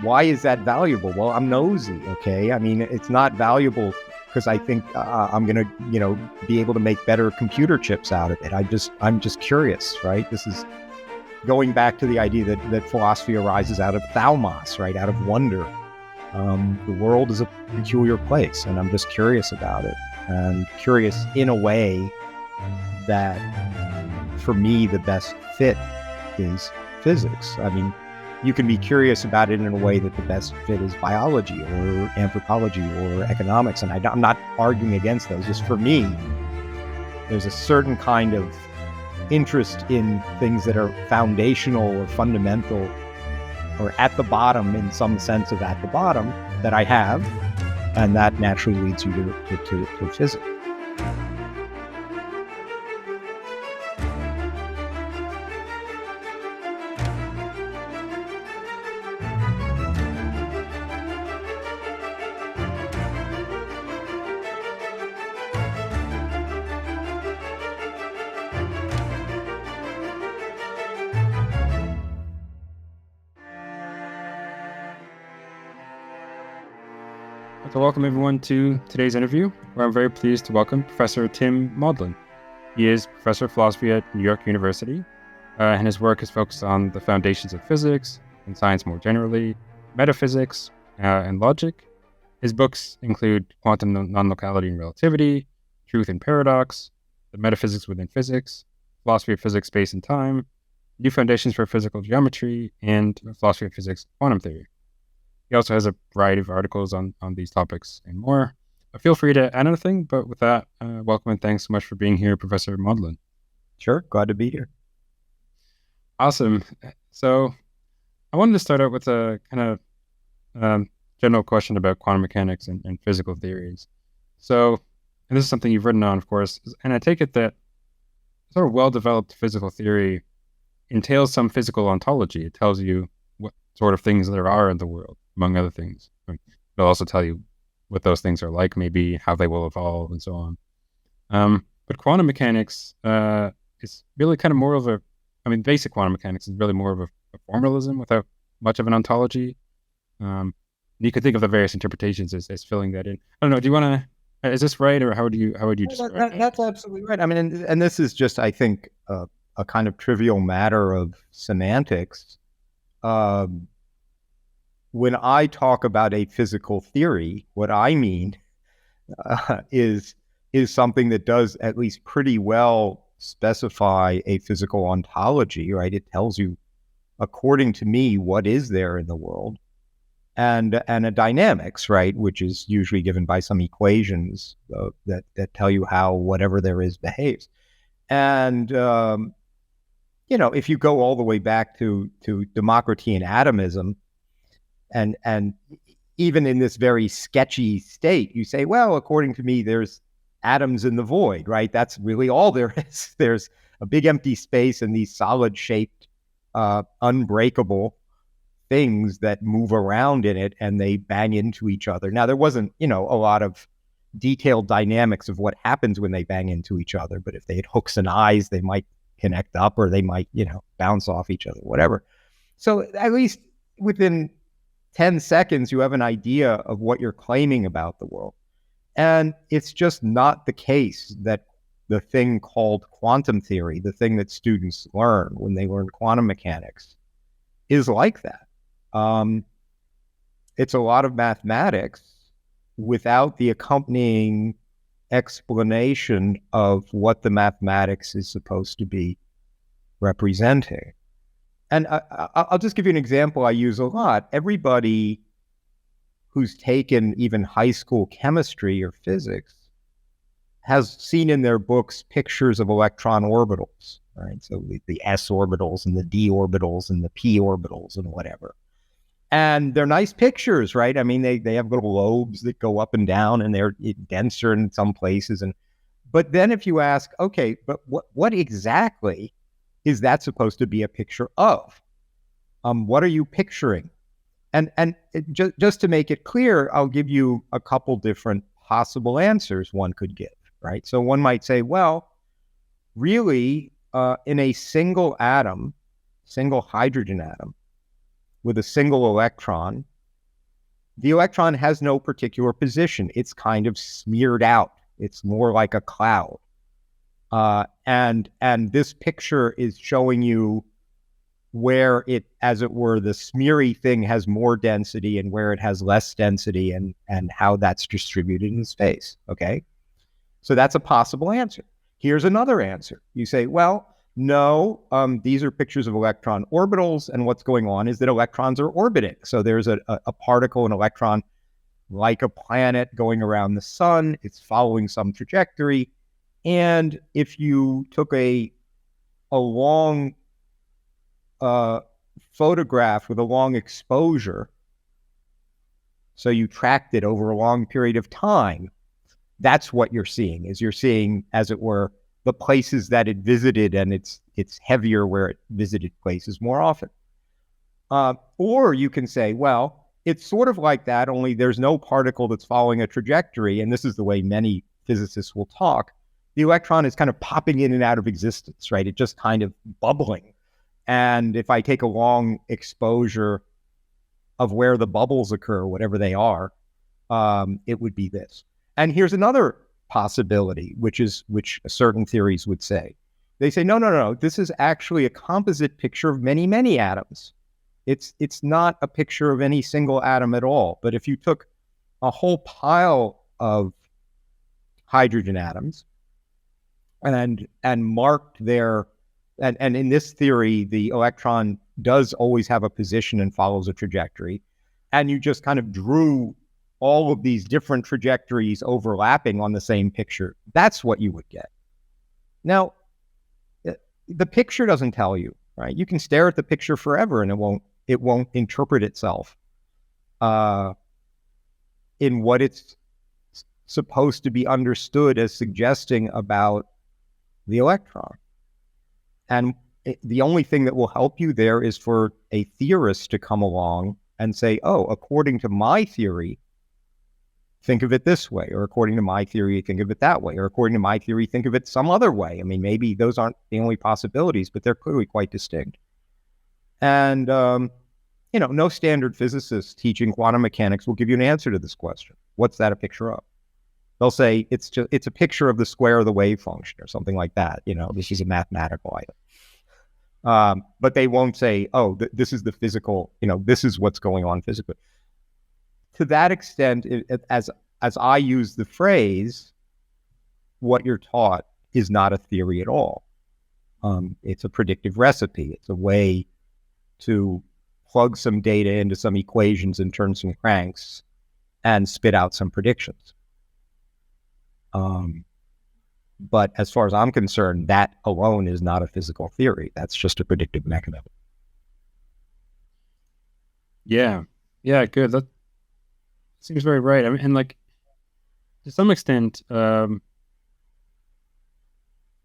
why is that valuable? Well, I'm nosy, okay? I mean, it's not valuable because I think I'm going to, be able to make better computer chips out of it. I'm just curious, right? This is going back to the idea that philosophy arises out of thaumas, right? Out of wonder. The world is a peculiar place, and I'm just curious about it, and curious in a way that, for me, the best fit is physics. I mean, you can be curious about it in a way that the best fit is biology or anthropology or economics, and I'm not arguing against those. Just for me, there's a certain kind of interest in things that are foundational or fundamental or at the bottom, in some sense of at the bottom, that I have, and that naturally leads you to physics. So welcome everyone to today's interview, where I'm very pleased to welcome Professor Tim Maudlin. He is Professor of Philosophy at New York University, and his work is focused on the foundations of physics and science more generally, metaphysics, and logic. His books include Quantum Non-Locality and Relativity, Truth and Paradox, The Metaphysics Within Physics, Philosophy of Physics, Space and Time, New Foundations for Physical Geometry, and Philosophy of Physics, Quantum Theory. He also has a variety of articles on these topics and more. Feel free to add anything, but with that, welcome and thanks so much for being here, Professor Maudlin. Sure, glad to be here. Awesome. So I wanted to start out with a kind of general question about quantum mechanics and physical theories. So, and this is something you've written on, of course, and I take it that sort of well-developed physical theory entails some physical ontology. It tells you what sort of things there are in the world, among other things. It'll also tell you what those things are like, maybe how they will evolve and so on. But quantum mechanics is really kind of more of basic quantum mechanics is really more of a formalism without much of an ontology. You could think of the various interpretations as filling that in. I don't know, do you want to, is this right, or how would you describe it? That's absolutely right. I mean, and this is just, I think, a kind of trivial matter of semantics. When I talk about a physical theory, what I mean is something that does at least pretty well specify a physical ontology, right? It tells you, according to me, what is there in the world, and a dynamics, right, which is usually given by some equations that tell you how whatever there is behaves. And if you go all the way back to democracy and atomism, and even in this very sketchy state, you say, well, according to me, there's atoms in the void, right? That's really all there is. There's a big empty space and these solid-shaped, unbreakable things that move around in it, and they bang into each other. Now, there wasn't, a lot of detailed dynamics of what happens when they bang into each other, but if they had hooks and eyes, they might connect up, or they might, bounce off each other, whatever. So at least within 10 seconds, you have an idea of what you're claiming about the world. And it's just not the case that the thing called quantum theory, the thing that students learn when they learn quantum mechanics, is like that. It's a lot of mathematics without the accompanying explanation of what the mathematics is supposed to be representing. And I'll just give you an example I use a lot. Everybody who's taken even high school chemistry or physics has seen in their books pictures of electron orbitals, right? So the s orbitals and the d orbitals and the p orbitals and whatever. And they're nice pictures, right? I mean, they have little lobes that go up and down, and they're denser in some places. But then if you ask, okay, but what exactly is that supposed to be a picture of? What are you picturing? And just to make it clear, I'll give you a couple different possible answers one could give, right? So one might say, well, really, in a single atom, single hydrogen atom, with a single electron the electron has no particular position. It's kind of smeared out. It's more like a cloud. And this picture is showing you where it, as it were, the smeary thing has more density and where it has less density, and how that's distributed in space. Okay, so that's a possible answer. Here's another answer. You say, well, no, these are pictures of electron orbitals, and what's going on is that electrons are orbiting. So there's a particle, an electron, like a planet going around the sun. It's following some trajectory. And if you took a long photograph with a long exposure, so you tracked it over a long period of time, that's what you're seeing, is you're seeing, as it were, the places that it visited, and it's heavier where it visited places more often. Or you can say, well, it's sort of like that, only there's no particle that's following a trajectory, and this is the way many physicists will talk. The electron is kind of popping in and out of existence, right? It's just kind of bubbling. And if I take a long exposure of where the bubbles occur, whatever they are, it would be this. And here's another possibility, which certain theories would say. They say, no, this is actually a composite picture of many, many atoms. It's not a picture of any single atom at all. But if you took a whole pile of hydrogen atoms and marked their, and in this theory, the electron does always have a position and follows a trajectory, and you just kind of drew all of these different trajectories overlapping on the same picture, that's what you would get. Now, the picture doesn't tell you, right? You can stare at the picture forever and it won't interpret itself in what it's supposed to be understood as suggesting about the electron. And the only thing that will help you there is for a theorist to come along and say, oh, according to my theory, think of it this way, or according to my theory, think of it that way, or according to my theory, think of it some other way. I mean, maybe those aren't the only possibilities, but they're clearly quite distinct. And, no standard physicist teaching quantum mechanics will give you an answer to this question. What's that a picture of? They'll say it's a picture of the square of the wave function or something like that. This is a mathematical item. But they won't say, oh, this is the physical, this is what's going on physically. To that extent, as I use the phrase, what you're taught is not a theory at all. It's a predictive recipe. It's a way to plug some data into some equations and turn some cranks and spit out some predictions. But as far as I'm concerned, that alone is not a physical theory. That's just a predictive mechanism. Yeah, good. That seems very right. I mean, and like to some extent,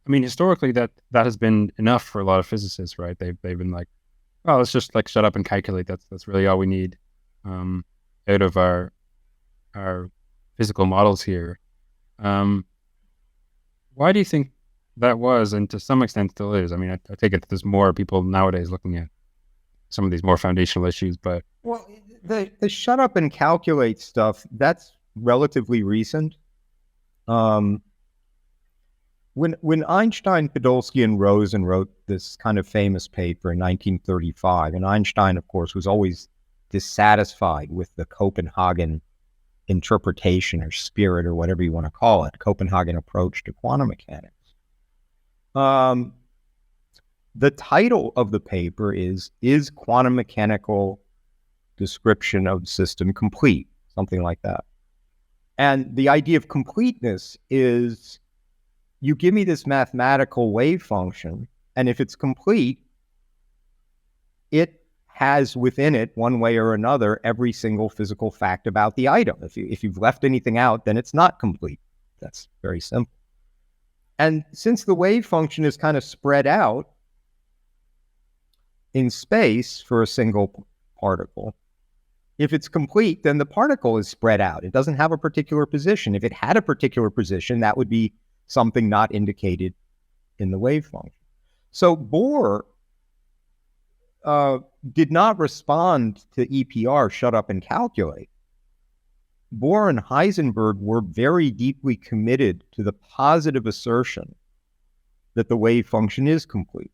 historically that has been enough for a lot of physicists, right? They've been like, well, let's just like shut up and calculate. That's really all we need out of our physical models here. Why do you think that was, and to some extent still is? I mean, I take it that there's more people nowadays looking at some of these more foundational issues, but well, the shut up and calculate stuff, that's relatively recent. When Einstein, Podolsky, and Rosen wrote this kind of famous paper in 1935, and Einstein, of course, was always dissatisfied with the Copenhagen interpretation or spirit or whatever you want to call it, Copenhagen approach to quantum mechanics. The title of the paper is Quantum Mechanical Description of the System Complete? Something like that. And the idea of completeness is you give me this mathematical wave function, and if it's complete, it has within it, one way or another, every single physical fact about the item. If you've left anything out, then it's not complete. That's very simple. And since the wave function is kind of spread out in space for a single particle, if it's complete, then the particle is spread out. It doesn't have a particular position. If it had a particular position, that would be something not indicated in the wave function. So Bohr did not respond to EPR, shut up and calculate. Bohr and Heisenberg were very deeply committed to the positive assertion that the wave function is complete.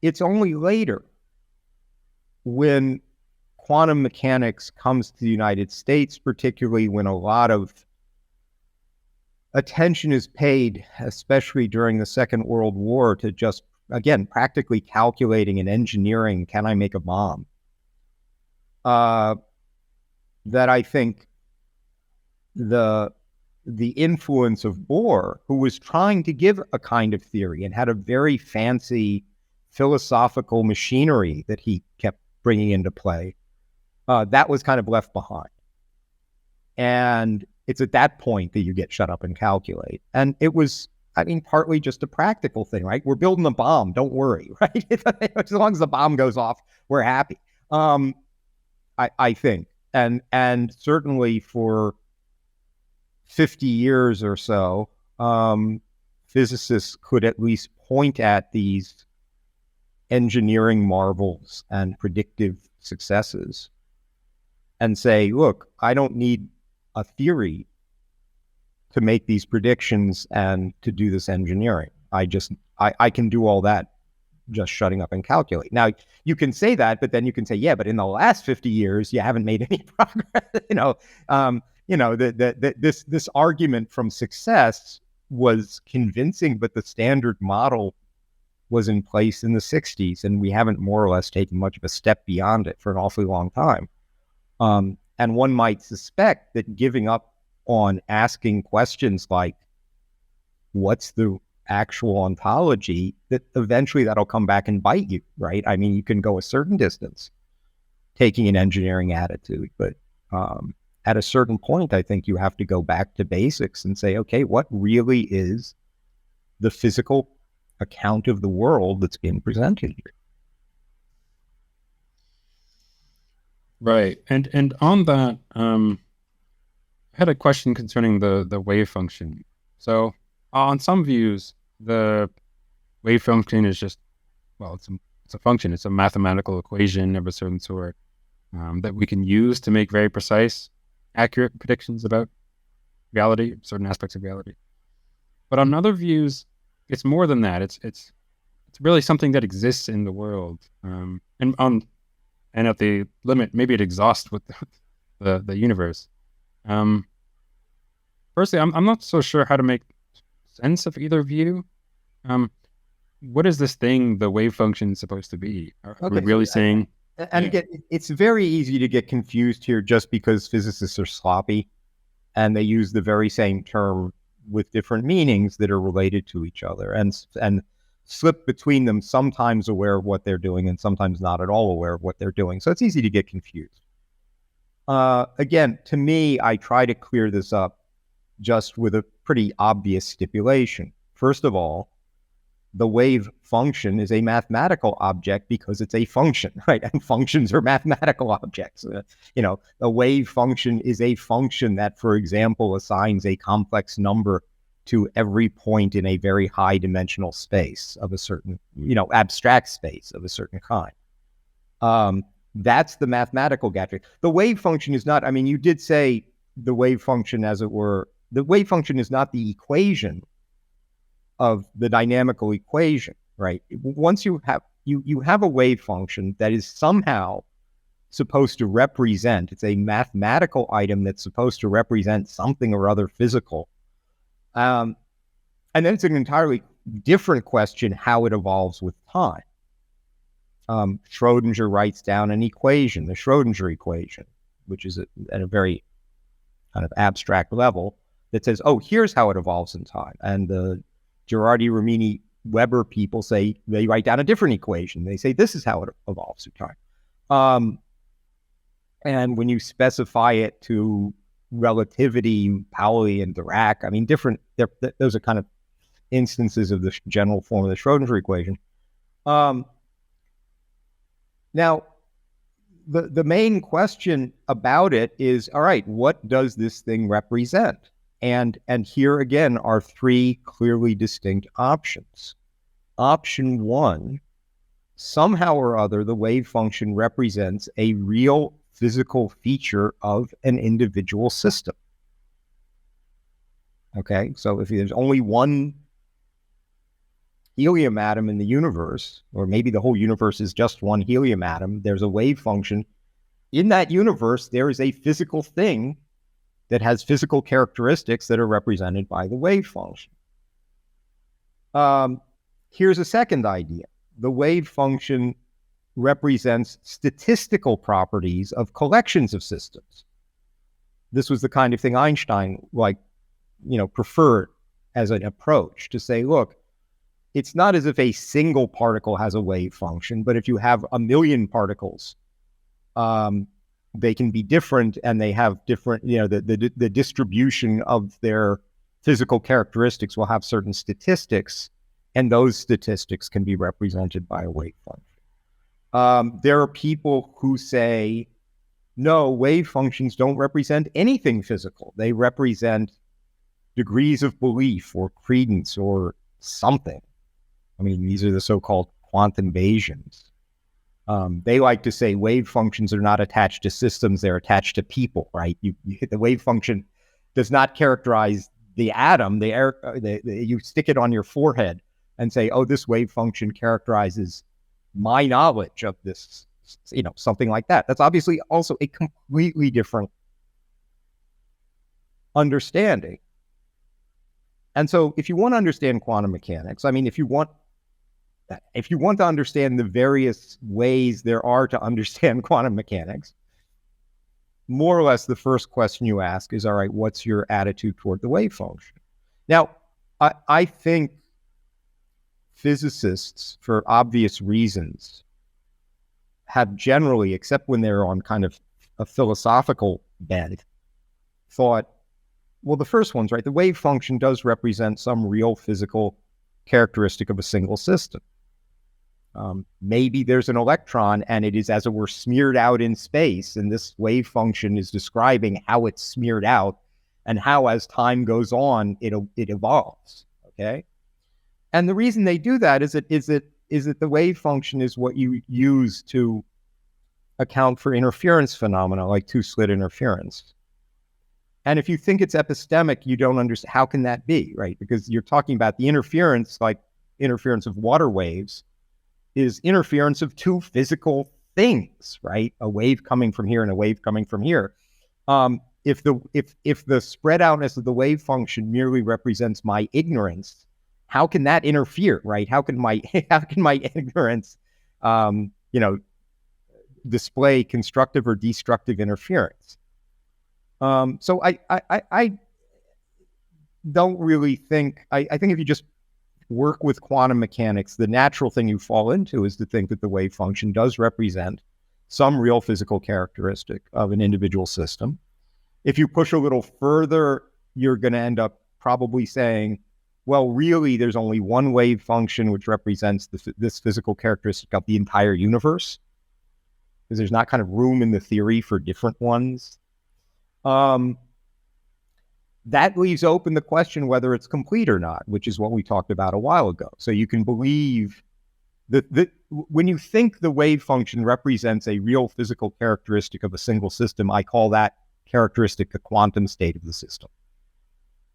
It's only later, when quantum mechanics comes to the United States, particularly when a lot of attention is paid, especially during the Second World War, to just, again, practically calculating and engineering, can I make a bomb? That I think the influence of Bohr, who was trying to give a kind of theory and had a very fancy philosophical machinery that he kept bringing into play, that was kind of left behind. And it's at that point that you get shut up and calculate. And it was, I mean, partly just a practical thing, right? We're building a bomb, don't worry, right? As long as the bomb goes off, we're happy. I think. And certainly for 50 years or so, physicists could at least point at these engineering marvels and predictive successes and say, look, I don't need a theory to make these predictions and to do this engineering. I can do all that just shutting up and calculate. Now, you can say that, but then you can say, yeah, but in the last 50 years, you haven't made any progress. This argument from success was convincing, but the standard model was in place in the 60s, and we haven't more or less taken much of a step beyond it for an awfully long time. And one might suspect that giving up on asking questions like, what's the actual ontology, that eventually that'll come back and bite you, right? I mean, you can go a certain distance taking an engineering attitude, but at a certain point, I think you have to go back to basics and say, okay, what really is the physical account of the world that's being presented here? Right. And on that, I had a question concerning the wave function. So on some views, the wave function is just, well, it's a function. It's a mathematical equation of a certain sort that we can use to make very precise, accurate predictions about reality, certain aspects of reality. But on other views, it's more than that. It's really something that exists in the world, and at the limit, maybe it exhausts with the universe. Firstly, I'm not so sure how to make sense of either view. What is this thing, the wave function, supposed to be? Are we really saying? And again, it's very easy to get confused here just because physicists are sloppy and they use the very same term with different meanings that are related to each other and slip between them, sometimes aware of what they're doing and sometimes not at all aware of what they're doing. So it's easy to get confused. Again, to me, I try to clear this up just with a pretty obvious stipulation. First of all, the wave function is a mathematical object because it's a function, right? And functions are mathematical objects. A wave function is a function that, for example, assigns a complex number to every point in a very high dimensional space of a certain, abstract space of a certain kind. That's the mathematical gadget. The wave function is not, you did say the wave function, as it were, the wave function is not the equation of the dynamical equation, right? Once you have a wave function that is somehow supposed to represent, it's a mathematical item that's supposed to represent something or other physical. And then it's an entirely different question how it evolves with time. Schrodinger writes down an equation, the Schrodinger equation, which is at a very kind of abstract level, that says, oh, here's how it evolves in time. And the Girardi, Ramini, Weber people say, they write down a different equation. They say, this is how it evolves through time. And when you specify it to relativity, Pauli and Dirac, different, those are kind of instances of the general form of the Schrodinger equation. Now, the main question about it is, all right, what does this thing represent? And here again are three clearly distinct options. Option one, somehow or other, the wave function represents a real physical feature of an individual system. Okay, so if there's only one helium atom in the universe, or maybe the whole universe is just one helium atom, there's a wave function. In that universe, there is a physical thing that has physical characteristics that are represented by the wave function. Here's a second idea. The wave function represents statistical properties of collections of systems. This was the kind of thing Einstein preferred as an approach, to say, look, it's not as if a single particle has a wave function, but if you have a million particles, they can be different, and they have different, the distribution of their physical characteristics will have certain statistics, and those statistics can be represented by a wave function. There are people who say, no, wave functions don't represent anything physical. They represent degrees of belief or credence or something. I mean, these are the so-called quantum Bayesians. They like to say wave functions are not attached to systems, they're attached to people, right? The wave function does not characterize the atom. You stick it on your forehead and say, oh, this wave function characterizes my knowledge of this, something like that. That's obviously also a completely different understanding. And so if you want to understand quantum mechanics, I mean, if you want to understand the various ways there are to understand quantum mechanics, more or less the first question you ask is, all right, what's your attitude toward the wave function? Now, I think physicists, for obvious reasons, have generally, except when they're on kind of a philosophical bent, thought, well, the first one's right. The wave function does represent some real physical characteristic of a single system. Maybe there's an electron and it is, as it were, smeared out in space, and this wave function is describing how it's smeared out and how, as time goes on, it evolves. Okay, and the reason they do that is that the wave function is what you use to account for interference phenomena like two-slit interference. And if you think it's epistemic, you don't understand how can that be, right? Because you're talking about the interference, like interference of water waves, is interference of two physical things, right? A wave coming from here and a wave coming from here. If the spread outness of the wave function merely represents my ignorance, how can that interfere, right? How can my ignorance, display constructive or destructive interference? So I don't really think. I think if you just work with quantum mechanics, the natural thing you fall into is to think that the wave function does represent some real physical characteristic of an individual system. If you push a little further, you're going to end up probably saying, well, really, there's only one wave function which represents this physical characteristic of the entire universe, because there's not kind of room in the theory for different ones. That leaves open the question whether it's complete or not, which is what we talked about a while ago. So you can believe that when you think the wave function represents a real physical characteristic of a single system, I call that characteristic the quantum state of the system.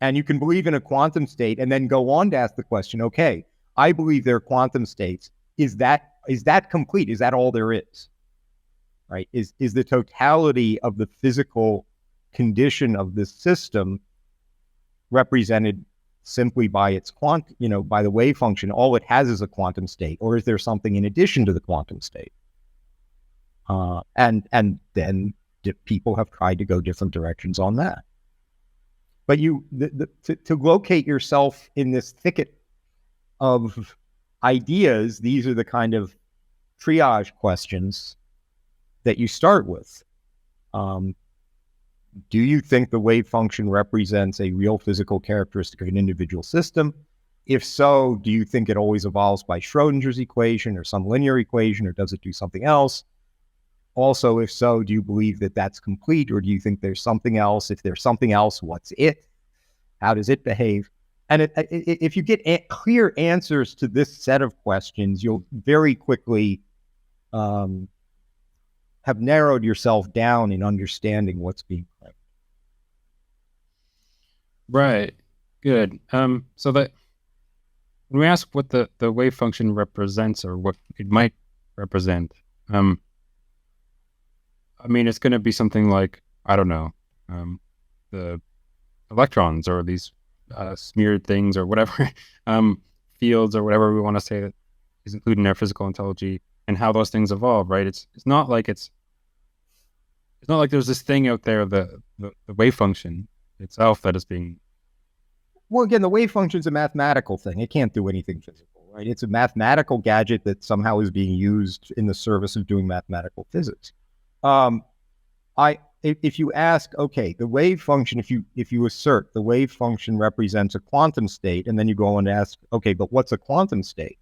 And you can believe in a quantum state and then go on to ask the question, okay, I believe there are quantum states. Is that complete? Is that all there is? Right? Is the totality of the physical condition of this system represented simply by its by the wave function? All it has is a quantum state, or is there something in addition to the quantum state? And then people have tried to go different directions on that. But to locate yourself in this thicket of ideas, these are the kind of triage questions that you start with. Do you think the wave function represents a real physical characteristic of an individual system? If so, do you think it always evolves by Schrodinger's equation or some linear equation, or does it do something else? Also, if so, do you believe that that's complete, or do you think there's something else? If there's something else, what's it? How does it behave? And if you get clear answers to this set of questions, you'll very quickly have have narrowed yourself down in understanding what's being claimed. Right. Good. So that when we ask what the wave function represents or what it might represent, I mean, it's going to be something like, I don't know, the electrons or these smeared things or whatever, fields or whatever we want to say that is included in our physical ontology, and how those things evolve, right? It's not like there's this thing out there, the wave function itself that is being. Well, again, the wave function is a mathematical thing. It can't do anything physical, right? It's a mathematical gadget that somehow is being used in the service of doing mathematical physics. If you ask, okay, the wave function, if you assert the wave function represents a quantum state, and then you go on and ask, okay, but what's a quantum state?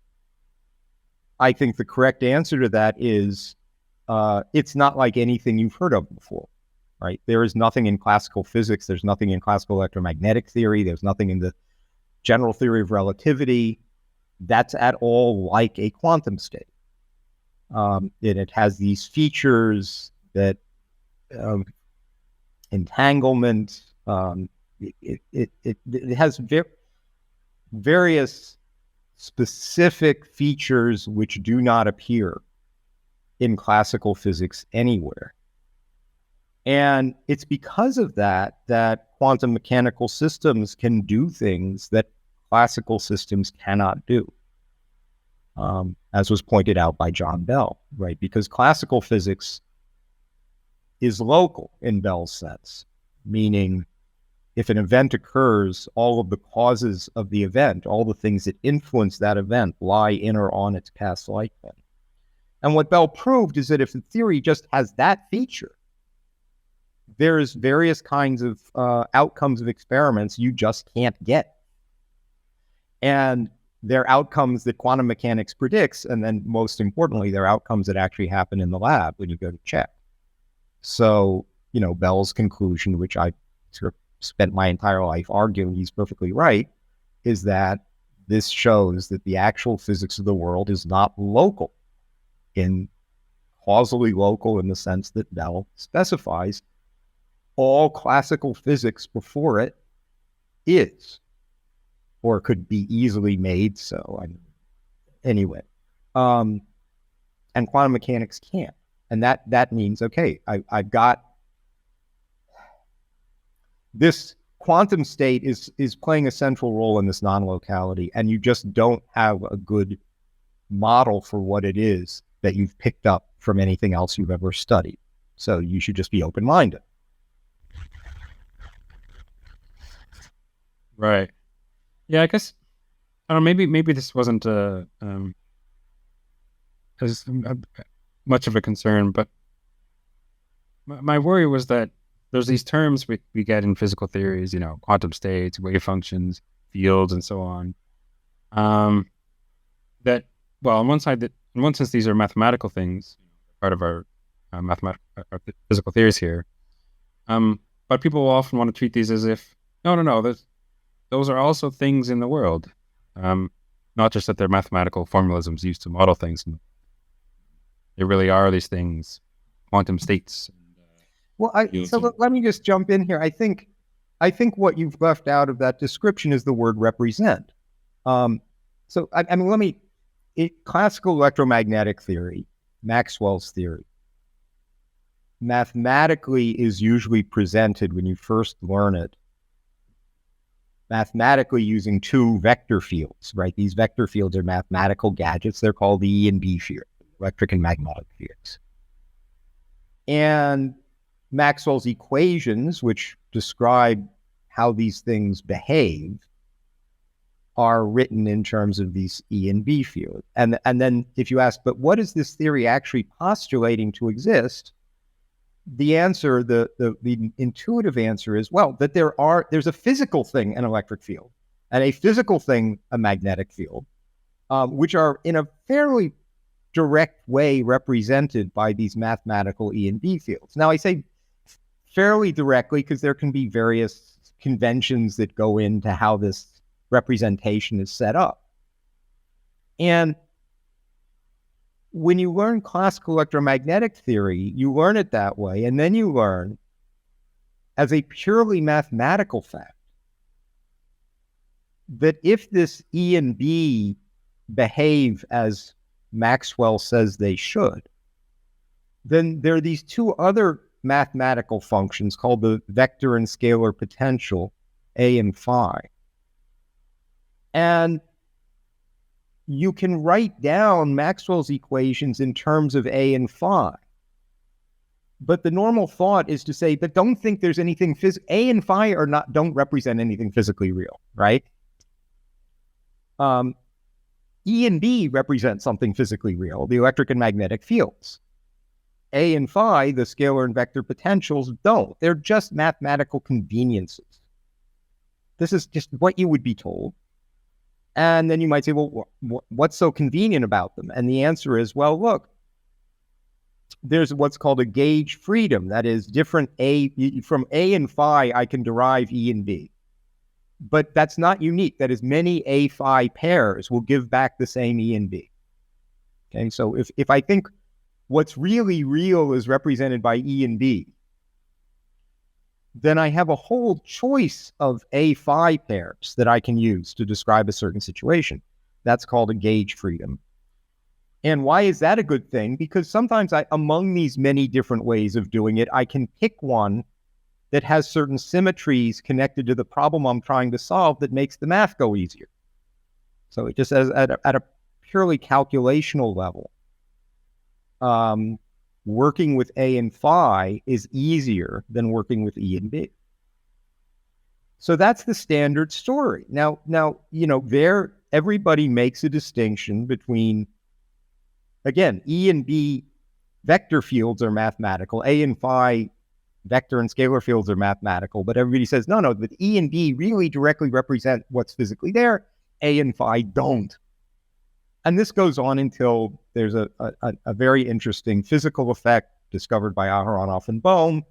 I think the correct answer to that is it's not like anything you've heard of before, right? There is nothing in classical physics. There's nothing in classical electromagnetic theory. There's nothing in the general theory of relativity that's at all like a quantum state. And it has these features that entanglement. It has various specific features which do not appear in classical physics anywhere. And it's because of that quantum mechanical systems can do things that classical systems cannot do, as was pointed out by John Bell, right? Because classical physics is local in Bell's sense, meaning if an event occurs, all of the causes of the event, all the things that influence that event lie in or on its past lifetime. And what Bell proved is that if the theory just has that feature, there's various kinds of outcomes of experiments you just can't get. And they're outcomes that quantum mechanics predicts, and then most importantly, they're outcomes that actually happen in the lab when you go to check. So, Bell's conclusion, which I sort of spent my entire life arguing he's perfectly right, is that this shows that the actual physics of the world is not local, causally local in the sense that Bell specifies. All classical physics before it is, or could be easily made so. Anyway, and quantum mechanics can't. And that means, okay, I've got this quantum state is playing a central role in this non-locality, and you just don't have a good model for what it is that you've picked up from anything else you've ever studied. So you should just be open-minded. Right. Yeah, I guess I don't know. Maybe this wasn't as much of a concern, but my worry was that there's these terms we get in physical theories, quantum states, wave functions, fields, and so on. That, well, in one sense, these are mathematical things, part of our our physical theories here. But people will often want to treat these as if no, those are also things in the world, not just that they're mathematical formalisms used to model things. They really are these things, quantum states. Well, let me just jump in here. I think what you've left out of that description is the word represent. Classical electromagnetic theory, Maxwell's theory, mathematically is usually presented when you first learn it, mathematically using two vector fields, right? These vector fields are mathematical gadgets. They're called the E and B field, electric and magnetic fields. And Maxwell's equations, which describe how these things behave, are written in terms of these E and B fields. And then if you ask, but what is this theory actually postulating to exist? The answer, the intuitive answer is, well, that there's a physical thing, an electric field, and a physical thing, a magnetic field, which are in a fairly direct way represented by these mathematical E and B fields. Now, I say fairly directly because there can be various conventions that go into how this representation is set up. And when you learn classical electromagnetic theory, you learn it that way, and then you learn as a purely mathematical fact that if this E and B behave as Maxwell says they should, then there are these two other mathematical functions called the vector and scalar potential, A and phi. And you can write down Maxwell's equations in terms of A and phi. But the normal thought is to say, but don't think there's anything A and phi don't represent anything physically real, right? E and B represent something physically real, the electric and magnetic fields. A and phi, the scalar and vector potentials, don't. They're just mathematical conveniences. This is just what you would be told. And then you might say, well, what's so convenient about them? And the answer is, well, look, there's what's called a gauge freedom. That is different from A and phi, I can derive E and B. But that's not unique. That is, many A phi pairs will give back the same E and B. Okay, so if I think what's really real is represented by E and B, then I have a whole choice of A phi pairs that I can use to describe a certain situation. That's called a gauge freedom. And why is that a good thing? Because sometimes among these many different ways of doing it, I can pick one that has certain symmetries connected to the problem I'm trying to solve that makes the math go easier. So it just at a purely calculational level, working with A and phi is easier than working with E and B. So that's the standard story. Now, everybody makes a distinction between, again, E and B vector fields are mathematical, A and phi vector and scalar fields are mathematical, but everybody says, no, but E and B really directly represent what's physically there, A and phi don't. And this goes on until there's a very interesting physical effect discovered by Aharonov and Bohm,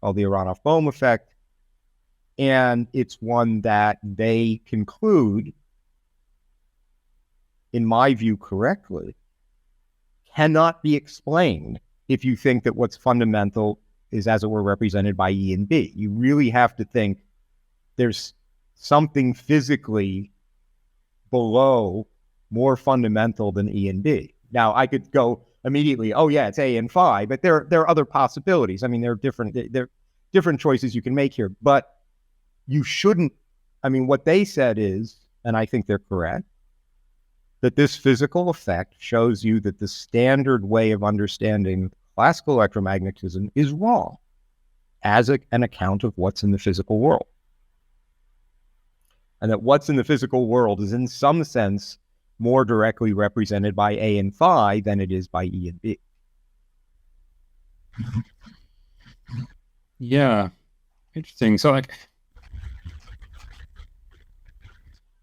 called the Aharonov-Bohm effect. And it's one that they conclude, in my view correctly, cannot be explained if you think that what's fundamental is, as it were, represented by E and B. You really have to think there's something physically below more fundamental than E and B. Now, I could go immediately, oh yeah, it's A and phi, but there are other possibilities. I mean, there are different choices you can make here, but you shouldn't. I mean, what they said is, and I think they're correct, that this physical effect shows you that the standard way of understanding classical electromagnetism is wrong as an account of what's in the physical world. And that what's in the physical world is in some sense more directly represented by A and phi than it is by E and B. Yeah, interesting. So, like,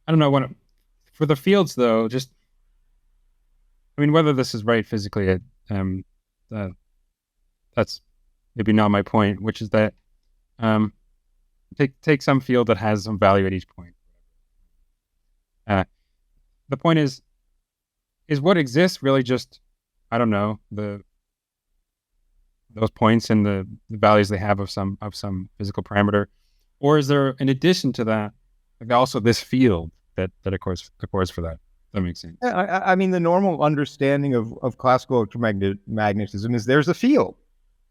I don't know, for the fields though, just, I mean, whether this is right physically, that's maybe not my point, which is that take some field that has some value at each point. The point is what exists really just, I don't know, those points and the values they have of some physical parameter, or is there, in addition to that, like also this field that accords for that? That makes sense. I mean, the normal understanding of classical electromagnetism is there's a field,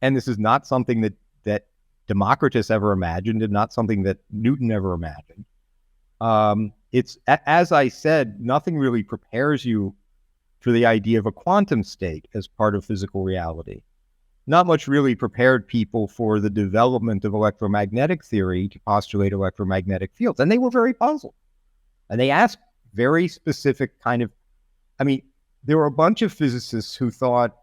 and this is not something that Democritus ever imagined, and not something that Newton ever imagined. It's, as I said, nothing really prepares you for the idea of a quantum state as part of physical reality. Not much really prepared people for the development of electromagnetic theory to postulate electromagnetic fields, and they were very puzzled. And they asked very specific kind of, I mean, there were a bunch of physicists who thought,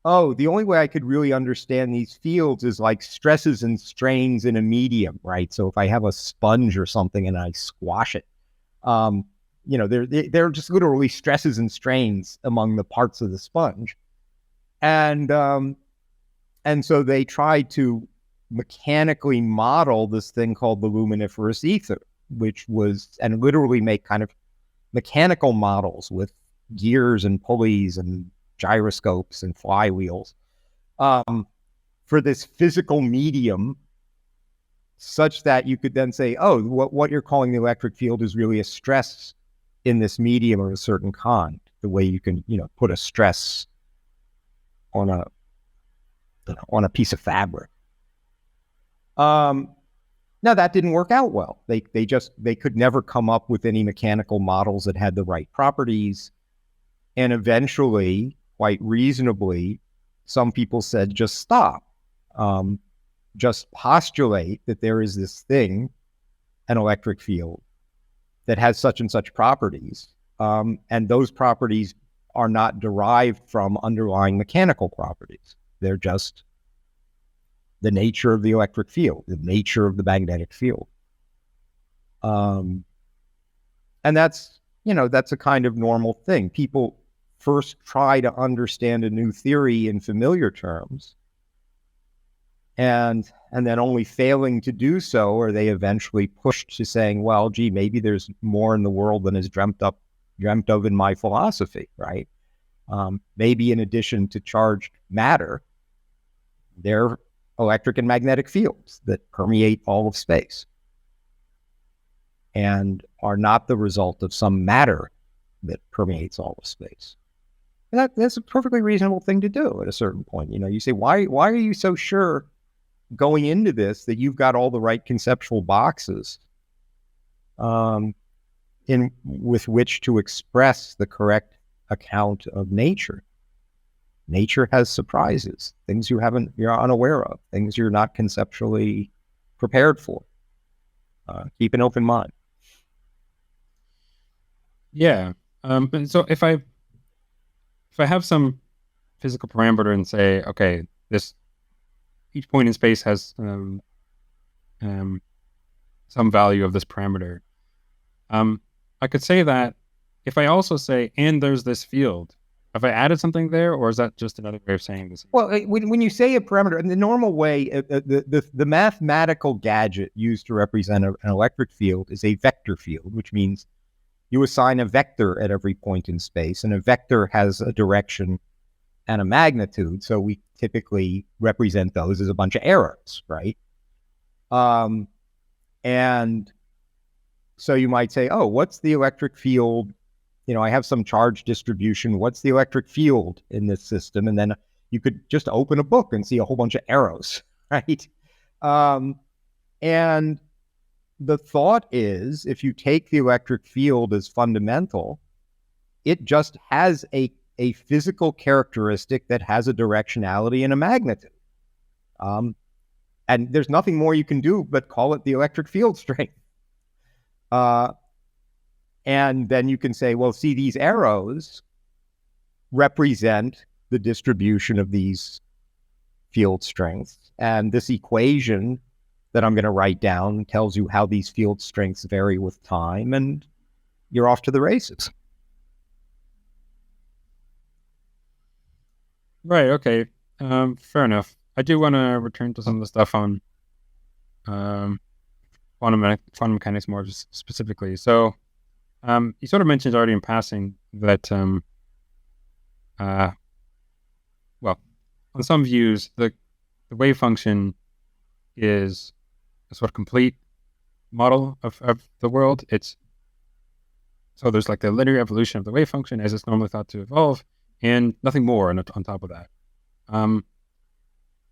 oh, the only way I could really understand these fields is like stresses and strains in a medium, right? So if I have a sponge or something and I squash it, they're just literally stresses and strains among the parts of the sponge. And so they tried to mechanically model this thing called the luminiferous ether, which was, and literally make kind of mechanical models with gears and pulleys and gyroscopes and flywheels, for this physical medium, such that you could then say, oh, what you're calling the electric field is really a stress in this medium of a certain kind, the way you can, put a stress on a piece of fabric. Now that didn't work out well. They could never come up with any mechanical models that had the right properties. And eventually, quite reasonably, some people said, just stop. Just postulate that there is this thing, an electric field, that has such and such properties. And those properties are not derived from underlying mechanical properties. They're just the nature of the electric field, the nature of the magnetic field. And that's a kind of normal thing. People first try to understand a new theory in familiar terms, and then only failing to do so are they eventually pushed to saying, well, gee, maybe there's more in the world than is dreamt of in my philosophy, right? Maybe in addition to charged matter, there are electric and magnetic fields that permeate all of space and are not the result of some matter that permeates all of space. And that's a perfectly reasonable thing to do at a certain point. You say, why are you so sure going into this that you've got all the right conceptual boxes with which to express the correct account of nature? Nature has surprises, things you're unaware of, things you're not conceptually prepared for. Keep an open mind. Yeah. So if I have some physical parameter and say, okay, each point in space has some value of this parameter, I could say that if I also say, and there's this field, have I added something there, or is that just another way of saying this? Well, when you say a parameter, in the normal way, the mathematical gadget used to represent an electric field is a vector field, which means you assign a vector at every point in space, and a vector has a direction and a magnitude. So we typically represent those as a bunch of arrows, right? And so you might say, oh, what's the electric field? I have some charge distribution. What's the electric field in this system? And then you could just open a book and see a whole bunch of arrows, right? And the thought is, if you take the electric field as fundamental, it just has a physical characteristic that has a directionality and a magnitude. And there's nothing more you can do but call it the electric field strength. And then you can say, well, see, these arrows represent the distribution of these field strengths. And this equation that I'm going to write down tells you how these field strengths vary with time, and you're off to the races. Right. Okay. Fair enough. I do want to return to some of the stuff on quantum mechanics more specifically. So, you sort of mentioned already in passing that, well, on some views, the wave function is a sort of complete model of the world. So there's like the linear evolution of the wave function as it's normally thought to evolve, and nothing more on top of that.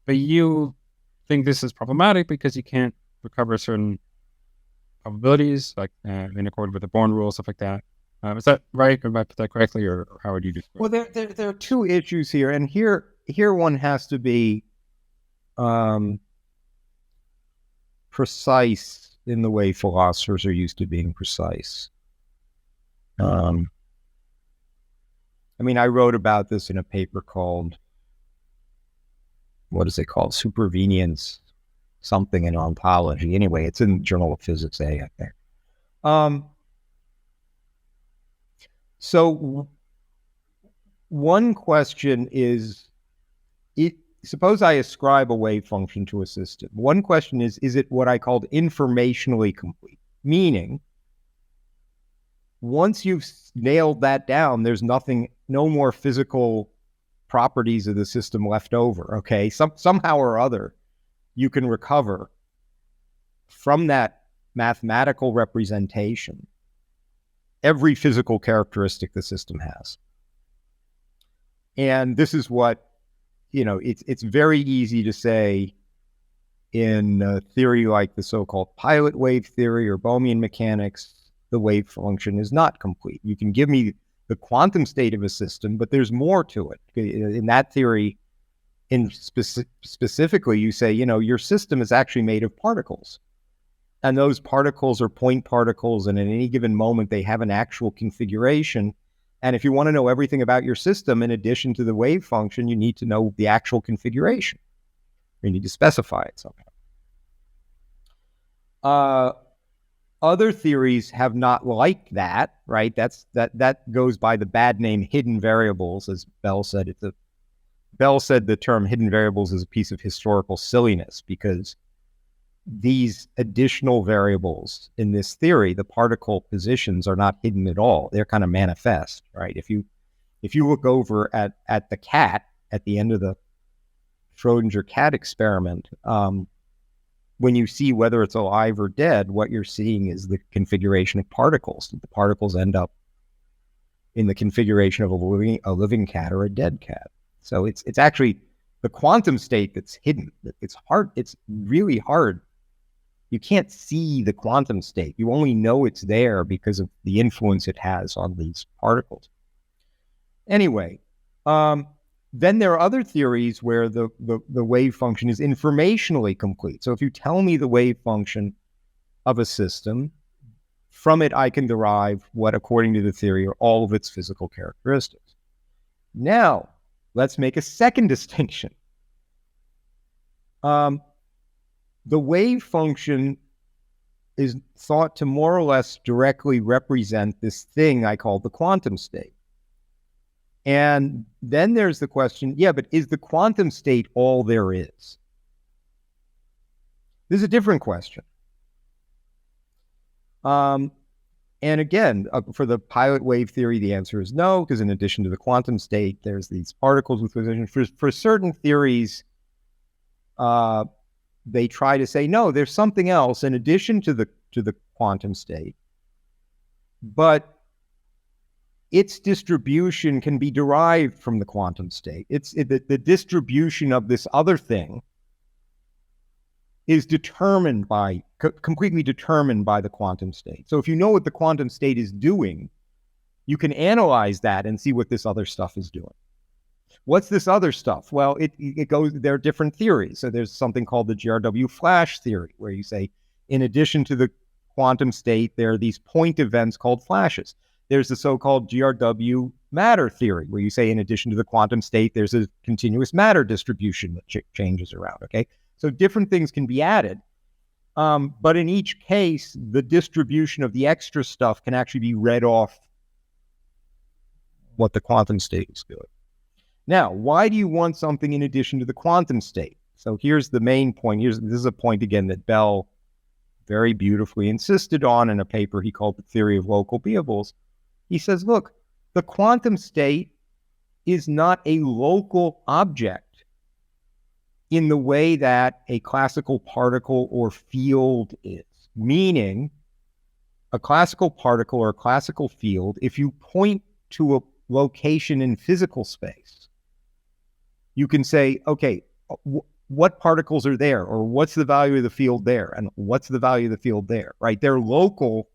But you think this is problematic because you can't recover certain probabilities, like in accordance with the Born rule, stuff like that. Is that right? Am I put that correctly, or how would you do? Well, there are two issues here, and here one has to be precise in the way philosophers are used to being precise. I wrote about this in a paper called, what is it called? Supervenience something in Ontology. Anyway, it's in Journal of Physics A, I think. So one question is, suppose I ascribe a wave function to a system. One question is it what I called informationally complete? Meaning, once you've nailed that down, there's no more physical properties of the system left over, okay? Somehow or other, you can recover from that mathematical representation every physical characteristic the system has. And this is what, it's very easy to say in a theory like the so-called pilot wave theory or Bohmian mechanics, the wave function is not complete. You can give me the quantum state of a system, but there's more to it. In that theory, specifically, you say, your system is actually made of particles. And those particles are point particles, and at any given moment, they have an actual configuration. And if you want to know everything about your system, in addition to the wave function, you need to know the actual configuration. You need to specify it somehow. Other theories have not liked that, right? That goes by the bad name hidden variables, as Bell said. Bell said the term hidden variables is a piece of historical silliness because these additional variables in this theory, the particle positions, are not hidden at all. They're kind of manifest, right? If you look over at the cat at the end of the Schrodinger cat experiment, when you see whether it's alive or dead, what you're seeing is the configuration of particles. The particles end up in the configuration of a living cat or a dead cat. So it's actually the quantum state that's hidden. It's hard. It's really hard. You can't see the quantum state. You only know it's there because of the influence it has on these particles. Anyway, then there are other theories where the wave function is informationally complete. So if you tell me the wave function of a system, from it I can derive what, according to the theory, are all of its physical characteristics. Now, let's make a second distinction. The wave function is thought to more or less directly represent this thing I call the quantum state. And then there's the question, but is the quantum state all there is? This is a different question. And again, for the pilot wave theory, the answer is no, because in addition to the quantum state, there's these particles with position. For certain theories, they try to say, no, there's something else in addition to the quantum state, but its distribution can be derived from the quantum state. The distribution of this other thing is completely determined by the quantum state. So if you know what the quantum state is doing, you can analyze that and see what this other stuff is doing. What's this other stuff? Well, there are different theories. So there's something called the GRW flash theory, where you say, in addition to the quantum state, there are these point events called flashes. There's the so-called GRW matter theory, where you say, in addition to the quantum state, there's a continuous matter distribution that changes around, okay? So different things can be added. But in each case, the distribution of the extra stuff can actually be read off what the quantum state is doing. Now, why do you want something in addition to the quantum state? So here's the main point. This is a point, again, that Bell very beautifully insisted on in a paper he called The Theory of Local Beables. He says, look, the quantum state is not a local object in the way that a classical particle or field is. Meaning, a classical particle or a classical field, if you point to a location in physical space, you can say, okay, what particles are there? Or what's the value of the field there? And what's the value of the field there, right? They're local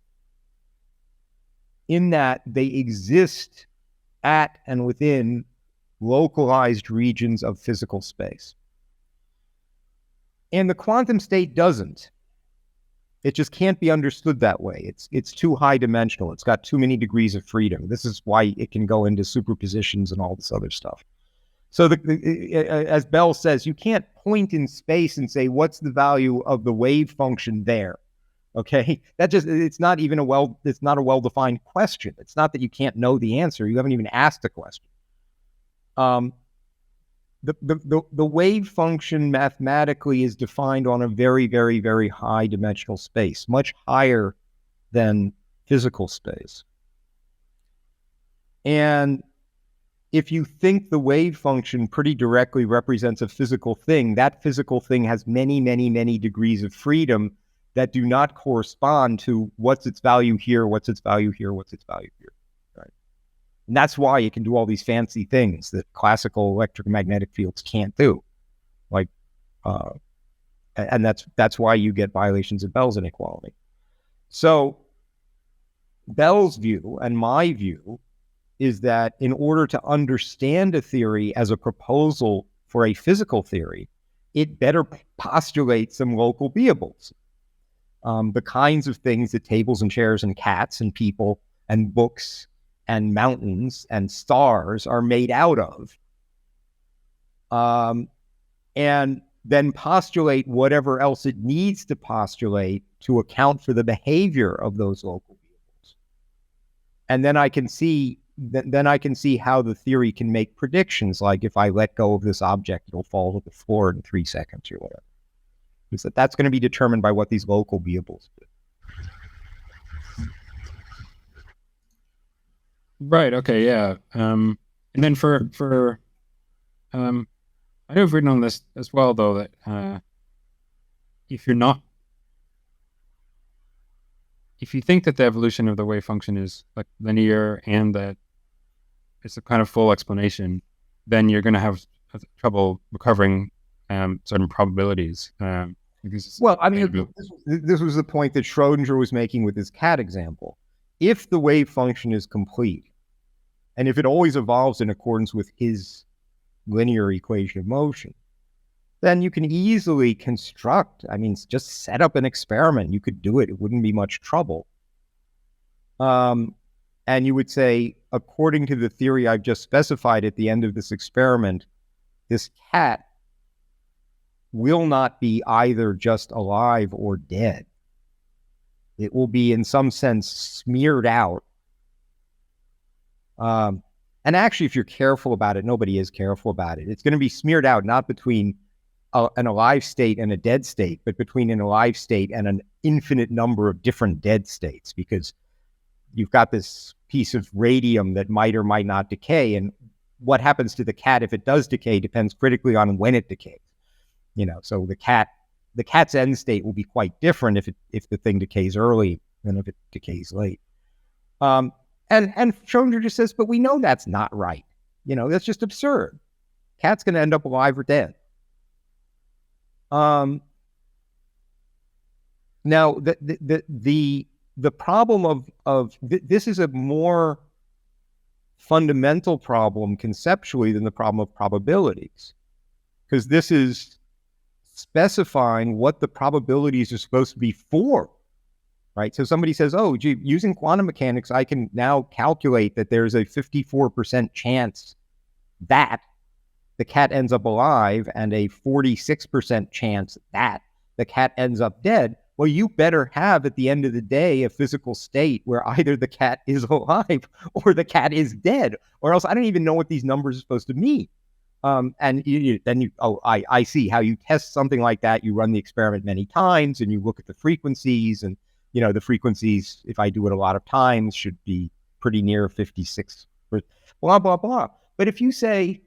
in that they exist at and within localized regions of physical space. And the quantum state doesn't. It just can't be understood that way. It's too high dimensional. It's got too many degrees of freedom. This is why it can go into superpositions and all this other stuff. So as Bell says, you can't point in space and say, what's the value of the wave function there? Okay, it's not a well-defined question. It's not that you can't know the answer. You haven't even asked the question. The wave function mathematically is defined on a very, very, very high dimensional space, much higher than physical space. And if you think the wave function pretty directly represents a physical thing, that physical thing has many, many, many degrees of freedom that do not correspond to what's its value here, what's its value here, what's its value here. Right? And that's why it can do all these fancy things that classical electromagnetic fields can't do. Like, and that's why you get violations of Bell's inequality. So Bell's view and my view is that in order to understand a theory as a proposal for a physical theory, it better postulate some local beables. The kinds of things that tables and chairs and cats and people and books and mountains and stars are made out of. And then postulate whatever else it needs to postulate to account for the behavior of those local beables. And then I can see how the theory can make predictions, like if I let go of this object, it'll fall to the floor in 3 seconds or whatever. Is that's going to be determined by what these local beables do. Right. Okay. Yeah. And then for I know I've written on this as well, though, that if you think that the evolution of the wave function is like linear and that it's a kind of full explanation, then you're going to have trouble recovering certain probabilities. Well, I mean, this was the point that Schrodinger was making with his cat example. If the wave function is complete, and if it always evolves in accordance with his linear equation of motion, then you can easily construct, I mean, just set up an experiment. You could do it. It wouldn't be much trouble. And you would say, according to the theory I've just specified at the end of this experiment, this cat will not be either just alive or dead. It will be, in some sense, smeared out. And actually, if you're careful about it, nobody is careful about it. It's going to be smeared out not between an alive state and a dead state, but between an alive state and an infinite number of different dead states, because you've got this piece of radium that might or might not decay. And what happens to the cat if it does decay depends critically on when it decays. You know, so the cat's end state will be quite different if the thing decays early than if it decays late. And Schrodinger just says, but we know that's not right. You know, that's just absurd. Cat's going to end up alive or dead. Now, the problem of this is a more fundamental problem conceptually than the problem of probabilities, because this is specifying what the probabilities are supposed to be for, right? So somebody says, oh, gee, using quantum mechanics, I can now calculate that there's a 54% chance that the cat ends up alive and a 46% chance that the cat ends up dead. Well, you better have at the end of the day a physical state where either the cat is alive or the cat is dead, or else I don't even know what these numbers are supposed to mean. And I see how you test something like that. You run the experiment many times and you look at the frequencies, and you know the frequencies, if I do it a lot of times, should be pretty near 56, blah blah blah. But if you say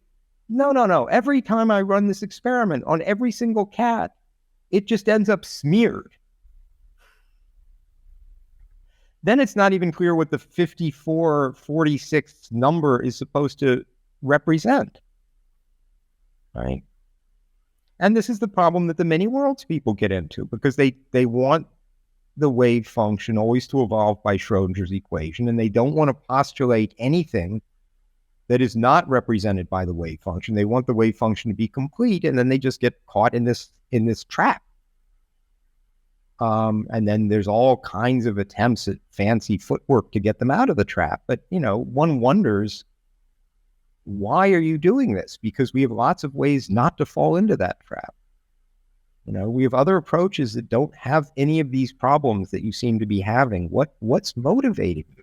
no, every time I run this experiment on every single cat, it just ends up smeared, then it's not even clear what the 54-46 number is supposed to represent. Right? And this is the problem that the many worlds people get into, because they want the wave function always to evolve by Schrodinger's equation, and they don't want to postulate anything that is not represented by the wave function. They want the wave function to be complete, and then they just get caught in this trap. And then there's all kinds of attempts at fancy footwork to get them out of the trap. But, you know, one wonders, why are you doing this? Because we have lots of ways not to fall into that trap. You know, we have other approaches that don't have any of these problems that you seem to be having. What's motivating you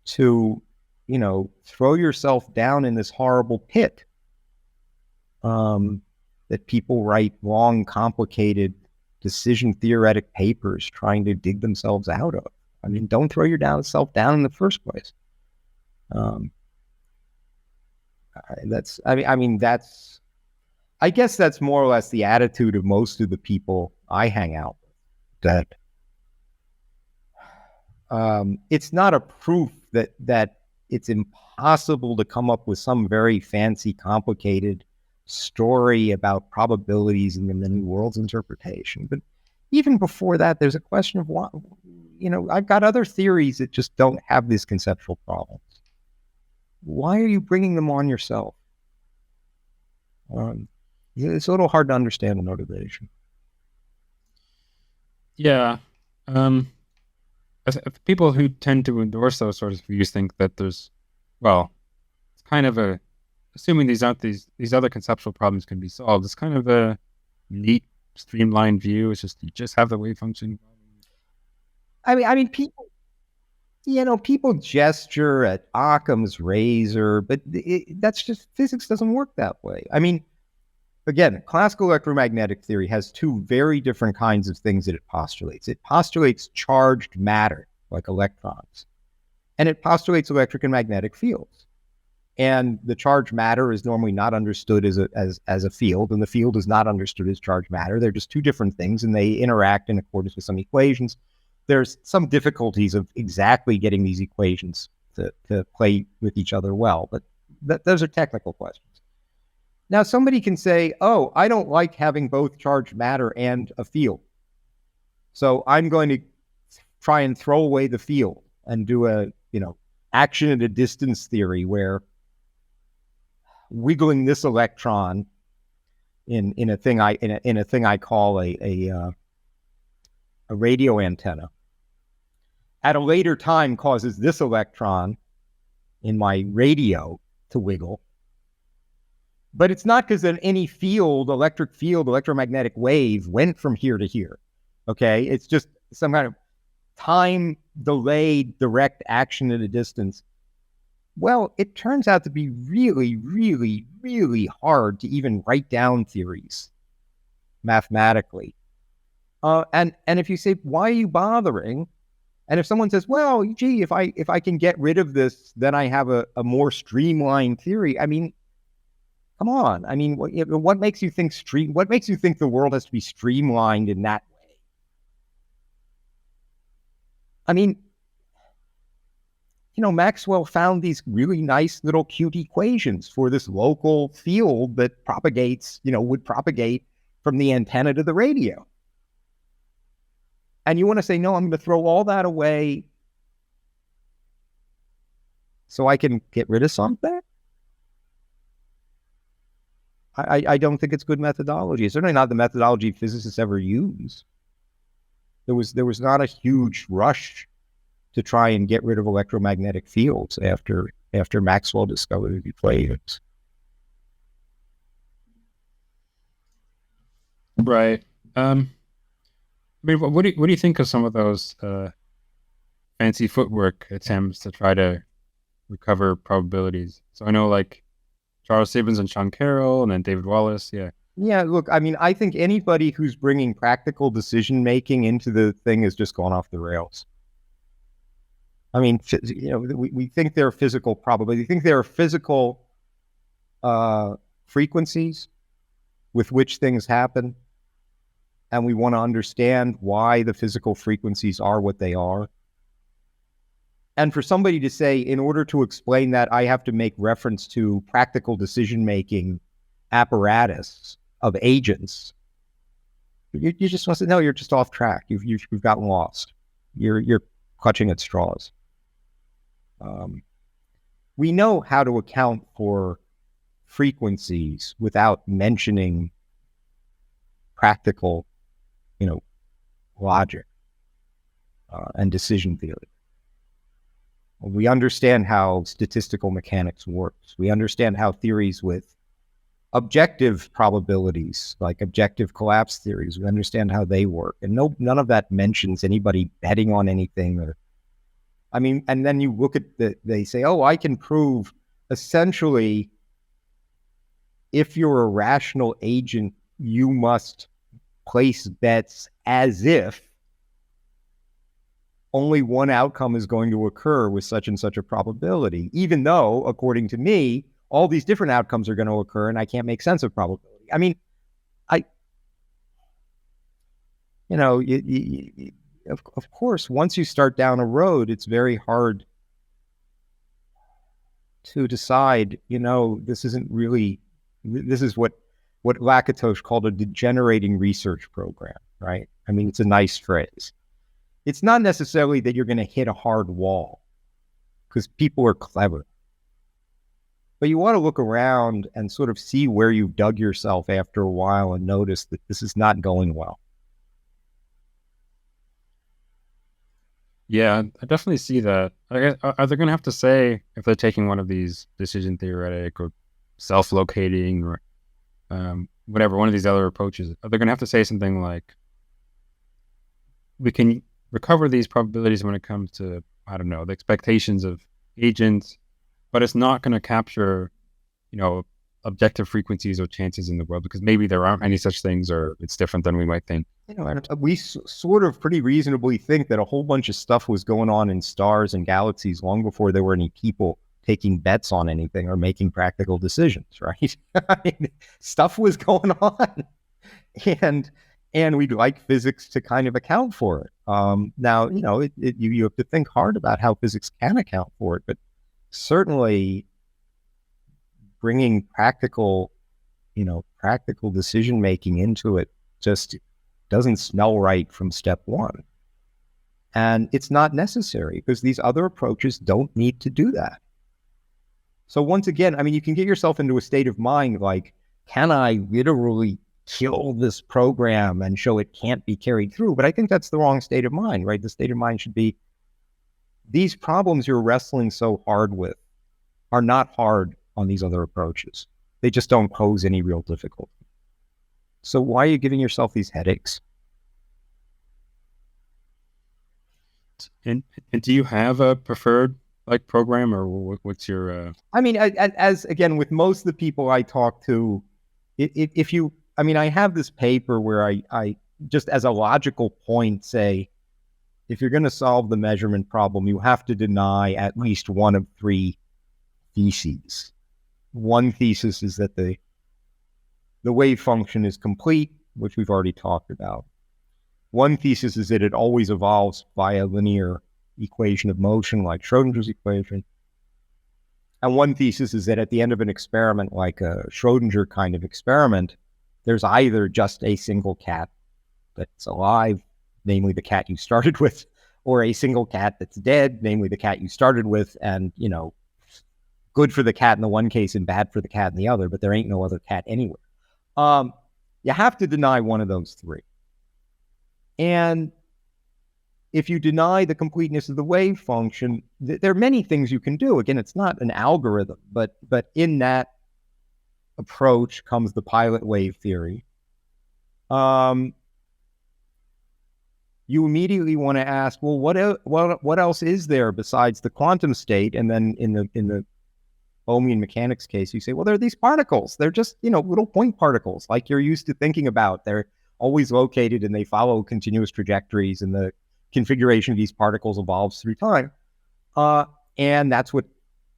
to, you know, throw yourself down in this horrible pit that people write long, complicated decision theoretic papers trying to dig themselves out of? I mean, don't throw yourself down in the first place. Um, I guess that's more or less the attitude of most of the people I hang out with. That it's not a proof that it's impossible to come up with some very fancy, complicated story about probabilities and the many worlds interpretation. But even before that, there's a question of why. I've got other theories that just don't have these conceptual problems. Why are you bringing them on yourself? It's a little hard to understand the motivation. Yeah. People who tend to endorse those sorts of views think that it's kind of assuming these other conceptual problems can be solved. It's kind of a neat, streamlined view. It's just you just have the wave function. People gesture at Occam's razor, but that's just physics doesn't work that way. Again, classical electromagnetic theory has two very different kinds of things that it postulates. It postulates charged matter, like electrons, and it postulates electric and magnetic fields. And the charged matter is normally not understood as a field, and the field is not understood as charged matter. They're just two different things, and they interact in accordance with some equations. There's some difficulties of exactly getting these equations to play with each other well, but those are technical questions. Now, somebody can say, oh, I don't like having both charged matter and a field, so I'm going to try and throw away the field and do a action at a distance theory where wiggling this electron in a thing I call a radio antenna at a later time causes this electron in my radio to wiggle. But it's not because of any field, electric field, electromagnetic wave went from here to here. Okay, it's just some kind of time delayed direct action at a distance. Well, it turns out to be really, really, really hard to even write down theories mathematically. And if you say, why are you bothering? And if someone says, well, gee, if I can get rid of this, then I have a more streamlined theory. Come on. What makes you think what makes you think the world has to be streamlined in that way? Maxwell found these really nice little cute equations for this local field that propagates, would propagate from the antenna to the radio. And you want to say, no, I'm going to throw all that away so I can get rid of something? I don't think it's good methodology. It's certainly not the methodology physicists ever use. There was not a huge rush to try and get rid of electromagnetic fields after Maxwell discovered the equations. Right. What do you think of some of those fancy footwork attempts to try to recover probabilities? So I know like Charles Sibbons and Sean Carroll, and then David Wallace. Yeah. Yeah. Look, I think anybody who's bringing practical decision making into the thing has just gone off the rails. We think they're physical probability. We think there are physical frequencies with which things happen, and we want to understand why the physical frequencies are what they are. And for somebody to say, in order to explain that, I have to make reference to practical decision-making apparatus of agents, you just want to say, no, you're just off track. You've gotten lost. You're clutching at straws. We know how to account for frequencies without mentioning practical, logic and decision theory. We understand how statistical mechanics works. We understand how theories with objective probabilities, like objective collapse theories, we understand how they work. And none of that mentions anybody betting on anything. And then you look at they say, oh, I can prove essentially if you're a rational agent, you must place bets as if only one outcome is going to occur with such and such a probability, even though, according to me, all these different outcomes are going to occur and I can't make sense of probability. I mean, of course, once you start down a road, it's very hard to decide, this isn't really, this is what Lakatosh called a degenerating research program, right? I mean, it's a nice phrase. It's not necessarily that you're going to hit a hard wall because people are clever. But you want to look around and sort of see where you've dug yourself after a while and notice that this is not going well. Yeah, I definitely see that. I guess, are they going to have to say, if they're taking one of these decision theoretic or self-locating or whatever, one of these other approaches, are they going to have to say something like, we can recover these probabilities when it comes to, I don't know, the expectations of agents, but it's not going to capture, objective frequencies or chances in the world, because maybe there aren't any such things, or it's different than we might think. And we sort of pretty reasonably think that a whole bunch of stuff was going on in stars and galaxies long before there were any people taking bets on anything or making practical decisions, right? I mean, stuff was going on, and we'd like physics to kind of account for it. Now, you have to think hard about how physics can account for it, but certainly bringing practical decision making into it just doesn't smell right from step one. And it's not necessary because these other approaches don't need to do that. So once again, I mean, you can get yourself into a state of mind like, can I literally kill this program and show it can't be carried through? But I think that's the wrong state of mind, right? The state of mind should be, these problems you're wrestling so hard with are not hard on these other approaches. They just don't pose any real difficulty. So why are you giving yourself these headaches? And do you have a preferred program, or what's your? I mean, as again with most of the people I talk to, I have this paper where I just as a logical point say, if you're going to solve the measurement problem, you have to deny at least one of three theses. One thesis is that the wave function is complete, which we've already talked about. One thesis is that it always evolves via a linear equation of motion, like Schrodinger's equation. And one thesis is that at the end of an experiment, like a Schrodinger kind of experiment, there's either just a single cat that's alive, namely the cat you started with, or a single cat that's dead, namely the cat you started with, and, good for the cat in the one case and bad for the cat in the other, but there ain't no other cat anywhere. You have to deny one of those three. And if you deny the completeness of the wave function, there are many things you can do. Again, it's not an algorithm, but in that approach comes the pilot wave theory. You immediately want to ask, well, what else is there besides the quantum state? And then in the Ohmian mechanics case, you say, well, there are these particles. They're just, little point particles like you're used to thinking about. They're always located and they follow continuous trajectories, and the configuration of these particles evolves through time. And that's what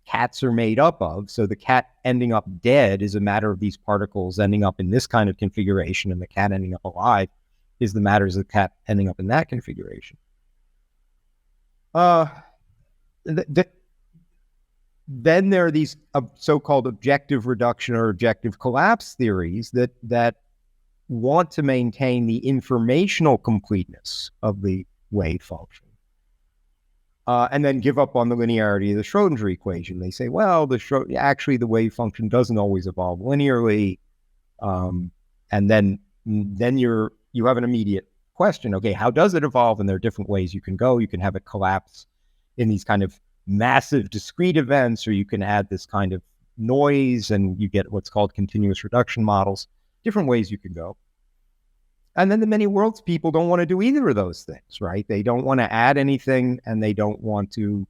cats are made up of. So the cat ending up dead is a matter of these particles ending up in this kind of configuration, and the cat ending up alive is the matters of the cat ending up in that configuration. Then there are these so-called objective reduction or objective collapse theories that want to maintain the informational completeness of the wave function, and then give up on the linearity of the Schrodinger equation. They say, well, actually the wave function doesn't always evolve linearly, and then you have an immediate question. Okay, how does it evolve? And there are different ways you can go. You can have it collapse in these kind of massive discrete events, or you can add this kind of noise and you get what's called continuous reduction models. Different ways you can go. And then the many worlds people don't want to do either of those things, right? They don't want to add anything and they don't want to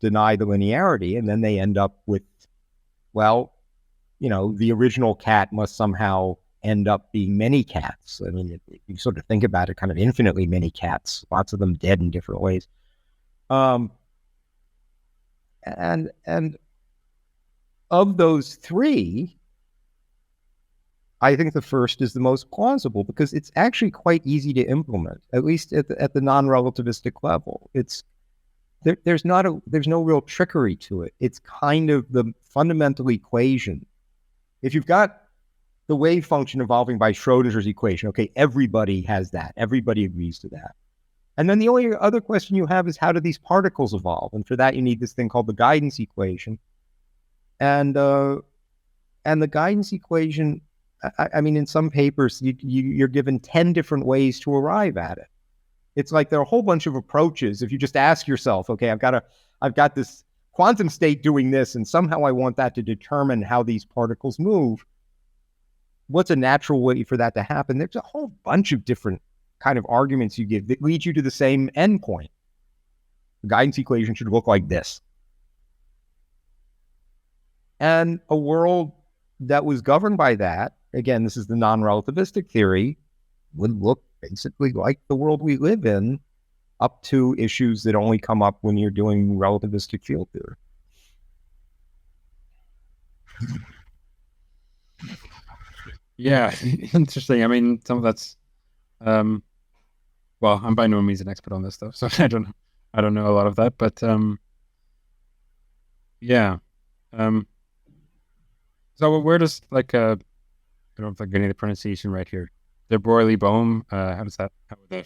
deny the linearity. And then they end up with, well, the original cat must somehow end up being many cats. I mean, if you sort of think about it, kind of infinitely many cats, lots of them dead in different ways. Um, and of those three, I think the first is the most plausible because it's actually quite easy to implement, at least at the non-relativistic level. There's no real trickery to it. It's kind of the fundamental equation. If you've got the wave function evolving by Schrodinger's equation, okay, everybody has that. Everybody agrees to that. And then the only other question you have is how do these particles evolve? And for that, you need this thing called the guidance equation. And the guidance equation, I mean, in some papers, you're given 10 different ways to arrive at it. It's like there are a whole bunch of approaches. If you just ask yourself, okay, I've got this quantum state doing this, and somehow I want that to determine how these particles move. What's a natural way for that to happen? There's a whole bunch of different kind of arguments you give that lead you to the same endpoint. The guidance equation should look like this. And a world that was governed by that, again, this is the non-relativistic theory, would look basically like the world we live in, up to issues that only come up when you're doing relativistic field theory. Yeah, interesting. I mean, some of that's, well, I'm by no means an expert on this stuff, so I don't know a lot of that, but yeah. So where does I don't know if I'm getting the pronunciation right here. De Broglie-Bohm, how does that?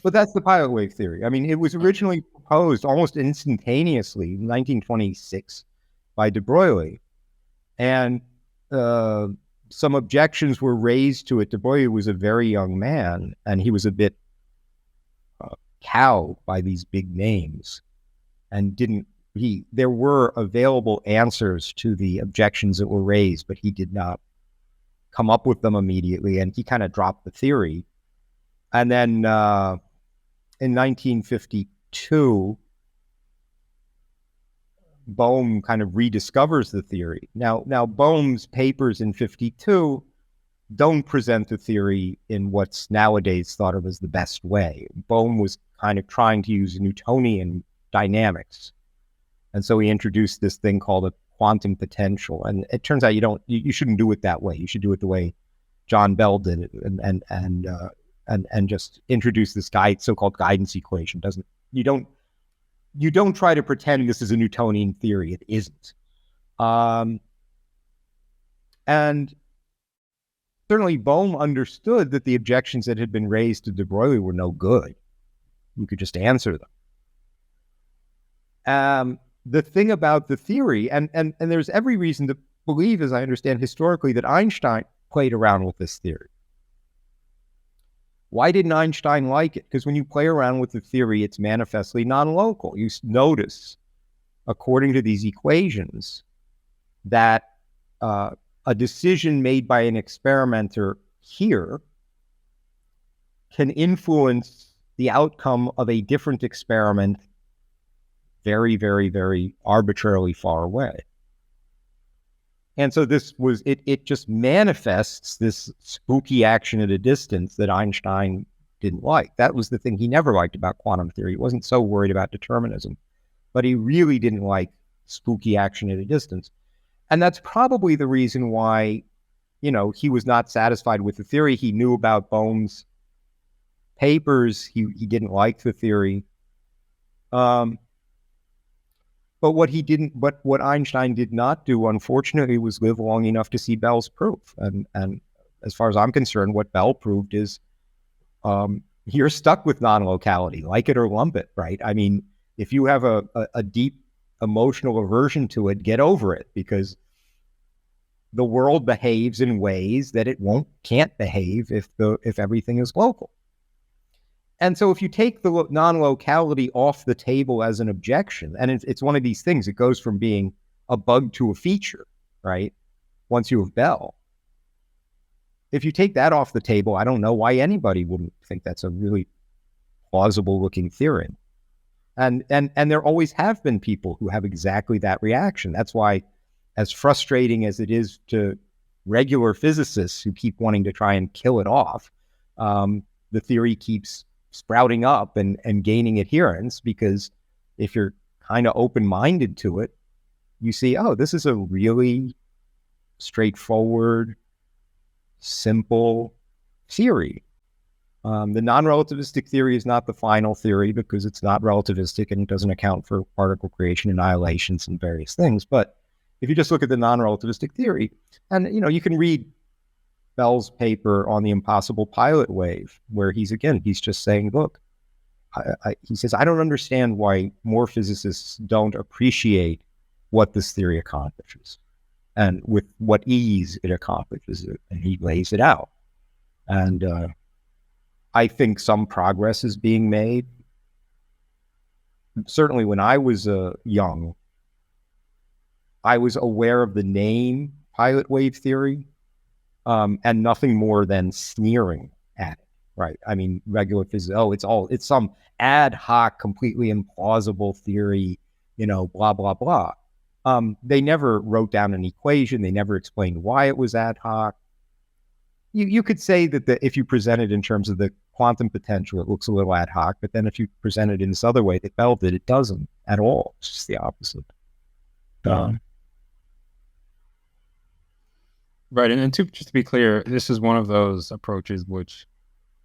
But that's the pilot wave theory. I mean, it was originally proposed almost instantaneously in 1926 by de Broglie, and some objections were raised to it. De Broglie was a very young man, and he was a bit cowed by these big names, and there were available answers to the objections that were raised, but he did not come up with them immediately, and he kind of dropped the theory. And then in 1952, Bohm kind of rediscovers the theory. Now Bohm's papers in 52 don't present the theory in what's nowadays thought of as the best way. Bohm was kind of trying to use Newtonian dynamics. And so he introduced this thing called a quantum potential. And it turns out you shouldn't do it that way. You should do it the way John Bell did it and just introduce this so-called guidance equation. You don't try to pretend this is a Newtonian theory. It isn't. And certainly Bohm understood that the objections that had been raised to de Broglie were no good. You could just answer them. The thing about the theory, and there's every reason to believe, as I understand historically, that Einstein played around with this theory. Why didn't Einstein like it? Because when you play around with the theory, it's manifestly non-local. You notice, according to these equations, that a decision made by an experimenter here can influence the outcome of a different experiment very, very, very arbitrarily far away. And so it just manifests this spooky action at a distance that Einstein didn't like. That was the thing he never liked about quantum theory. He wasn't so worried about determinism, but he really didn't like spooky action at a distance. And that's probably the reason why, he was not satisfied with the theory. He knew about Bohm's papers. He didn't like the theory. But what Einstein did not do, unfortunately, was live long enough to see Bell's proof. And as far as I'm concerned, what Bell proved is you're stuck with non-locality, like it or lump it, right? I mean, if you have a deep emotional aversion to it, get over it, because the world behaves in ways that it can't behave if everything is local. And so if you take the non-locality off the table as an objection, and it's one of these things, it goes from being a bug to a feature, right? Once you have Bell. If you take that off the table, I don't know why anybody wouldn't think that's a really plausible looking theorem. And there always have been people who have exactly that reaction. That's why, as frustrating as it is to regular physicists who keep wanting to try and kill it off, the theory keeps sprouting up and gaining adherence, because if you're kind of open-minded to it, you see, oh, this is a really straightforward, simple theory. The non-relativistic theory is not the final theory because it's not relativistic and it doesn't account for particle creation, annihilations, and various things. But if you just look at the non-relativistic theory, and you can read Bell's paper on the impossible pilot wave, where he's just saying, look, he says, I don't understand why more physicists don't appreciate what this theory accomplishes and with what ease it accomplishes it. And he lays it out. And I think some progress is being made. Certainly when I was young, I was aware of the name pilot wave theory and nothing more than sneering at it, right? I mean, regular physics, it's some ad hoc, completely implausible theory, blah, blah, blah. They never wrote down an equation. They never explained why it was ad hoc. You could say that if you present it in terms of the quantum potential, it looks a little ad hoc, but then if you present it in this other way that Bell did, it doesn't at all. It's just the opposite. Right, and just to be clear, this is one of those approaches which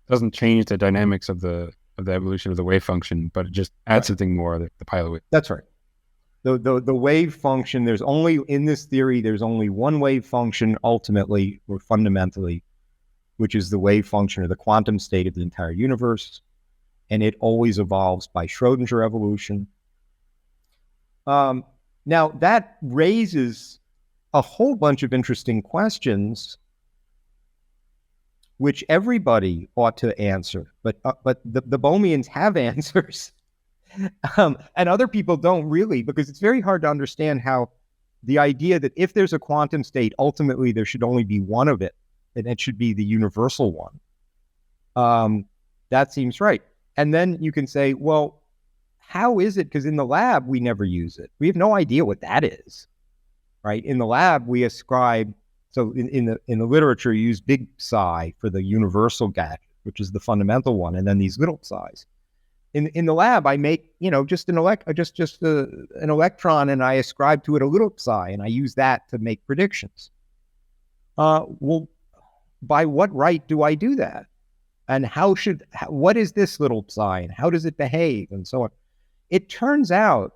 doesn't change the dynamics of the evolution of the wave function, but it just adds something more, the pilot wave. That's right. The wave function, in this theory, there's only one wave function ultimately or fundamentally, which is the wave function or the quantum state of the entire universe. And it always evolves by Schrodinger evolution. Now, that raises a whole bunch of interesting questions, which everybody ought to answer. But the Bohmians have answers. And other people don't really, because it's very hard to understand how the idea that if there's a quantum state, ultimately there should only be one of it, and it should be the universal one. That seems right. And then you can say, well, how is it? Because in the lab, we never use it. We have no idea what that is, right? In the lab, we ascribe, so in the literature, you use big psi for the universal gadget, which is the fundamental one, and then these little psis. In the lab, I make just an electron, and I ascribe to it a little psi, and I use that to make predictions. Well, by what right do I do that? And what is this little psi, and how does it behave, and so on? It turns out,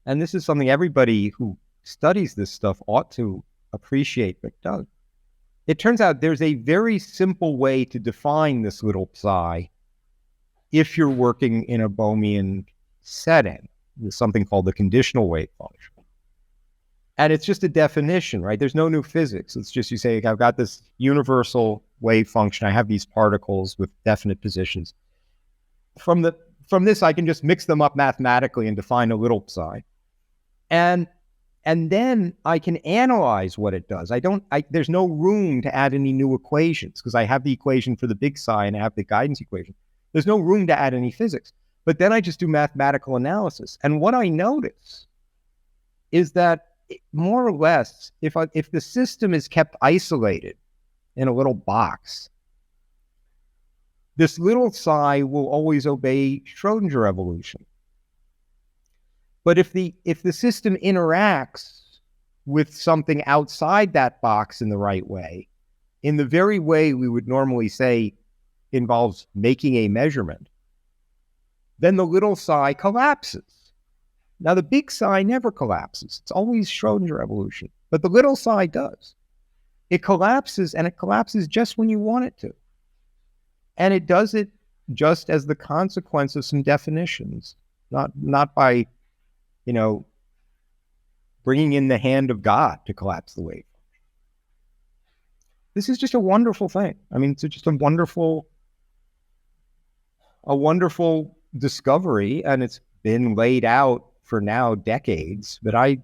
and this is something everybody who studies this stuff ought to appreciate, but does. It turns out there's a very simple way to define this little psi if you're working in a Bohmian setting. There's something called the conditional wave function. And it's just a definition, right? There's no new physics. It's just you say, I've got this universal wave function. I have these particles with definite positions. From this, I can just mix them up mathematically and define a little psi. And then I can analyze what it does. There's no room to add any new equations because I have the equation for the big psi and I have the guidance equation. There's no room to add any physics. But then I just do mathematical analysis. And what I notice is that more or less, if the system is kept isolated in a little box, this little psi will always obey Schrodinger evolution. But if the system interacts with something outside that box in the right way, in the very way we would normally say involves making a measurement, then the little psi collapses. Now, the big psi never collapses. It's always Schrodinger evolution. But the little psi does. It collapses, and it collapses just when you want it to. And it does it just as the consequence of some definitions, not by, bringing in the hand of God to collapse the wave. This is just a wonderful thing. I mean, it's just a wonderful discovery, and it's been laid out for now decades, but I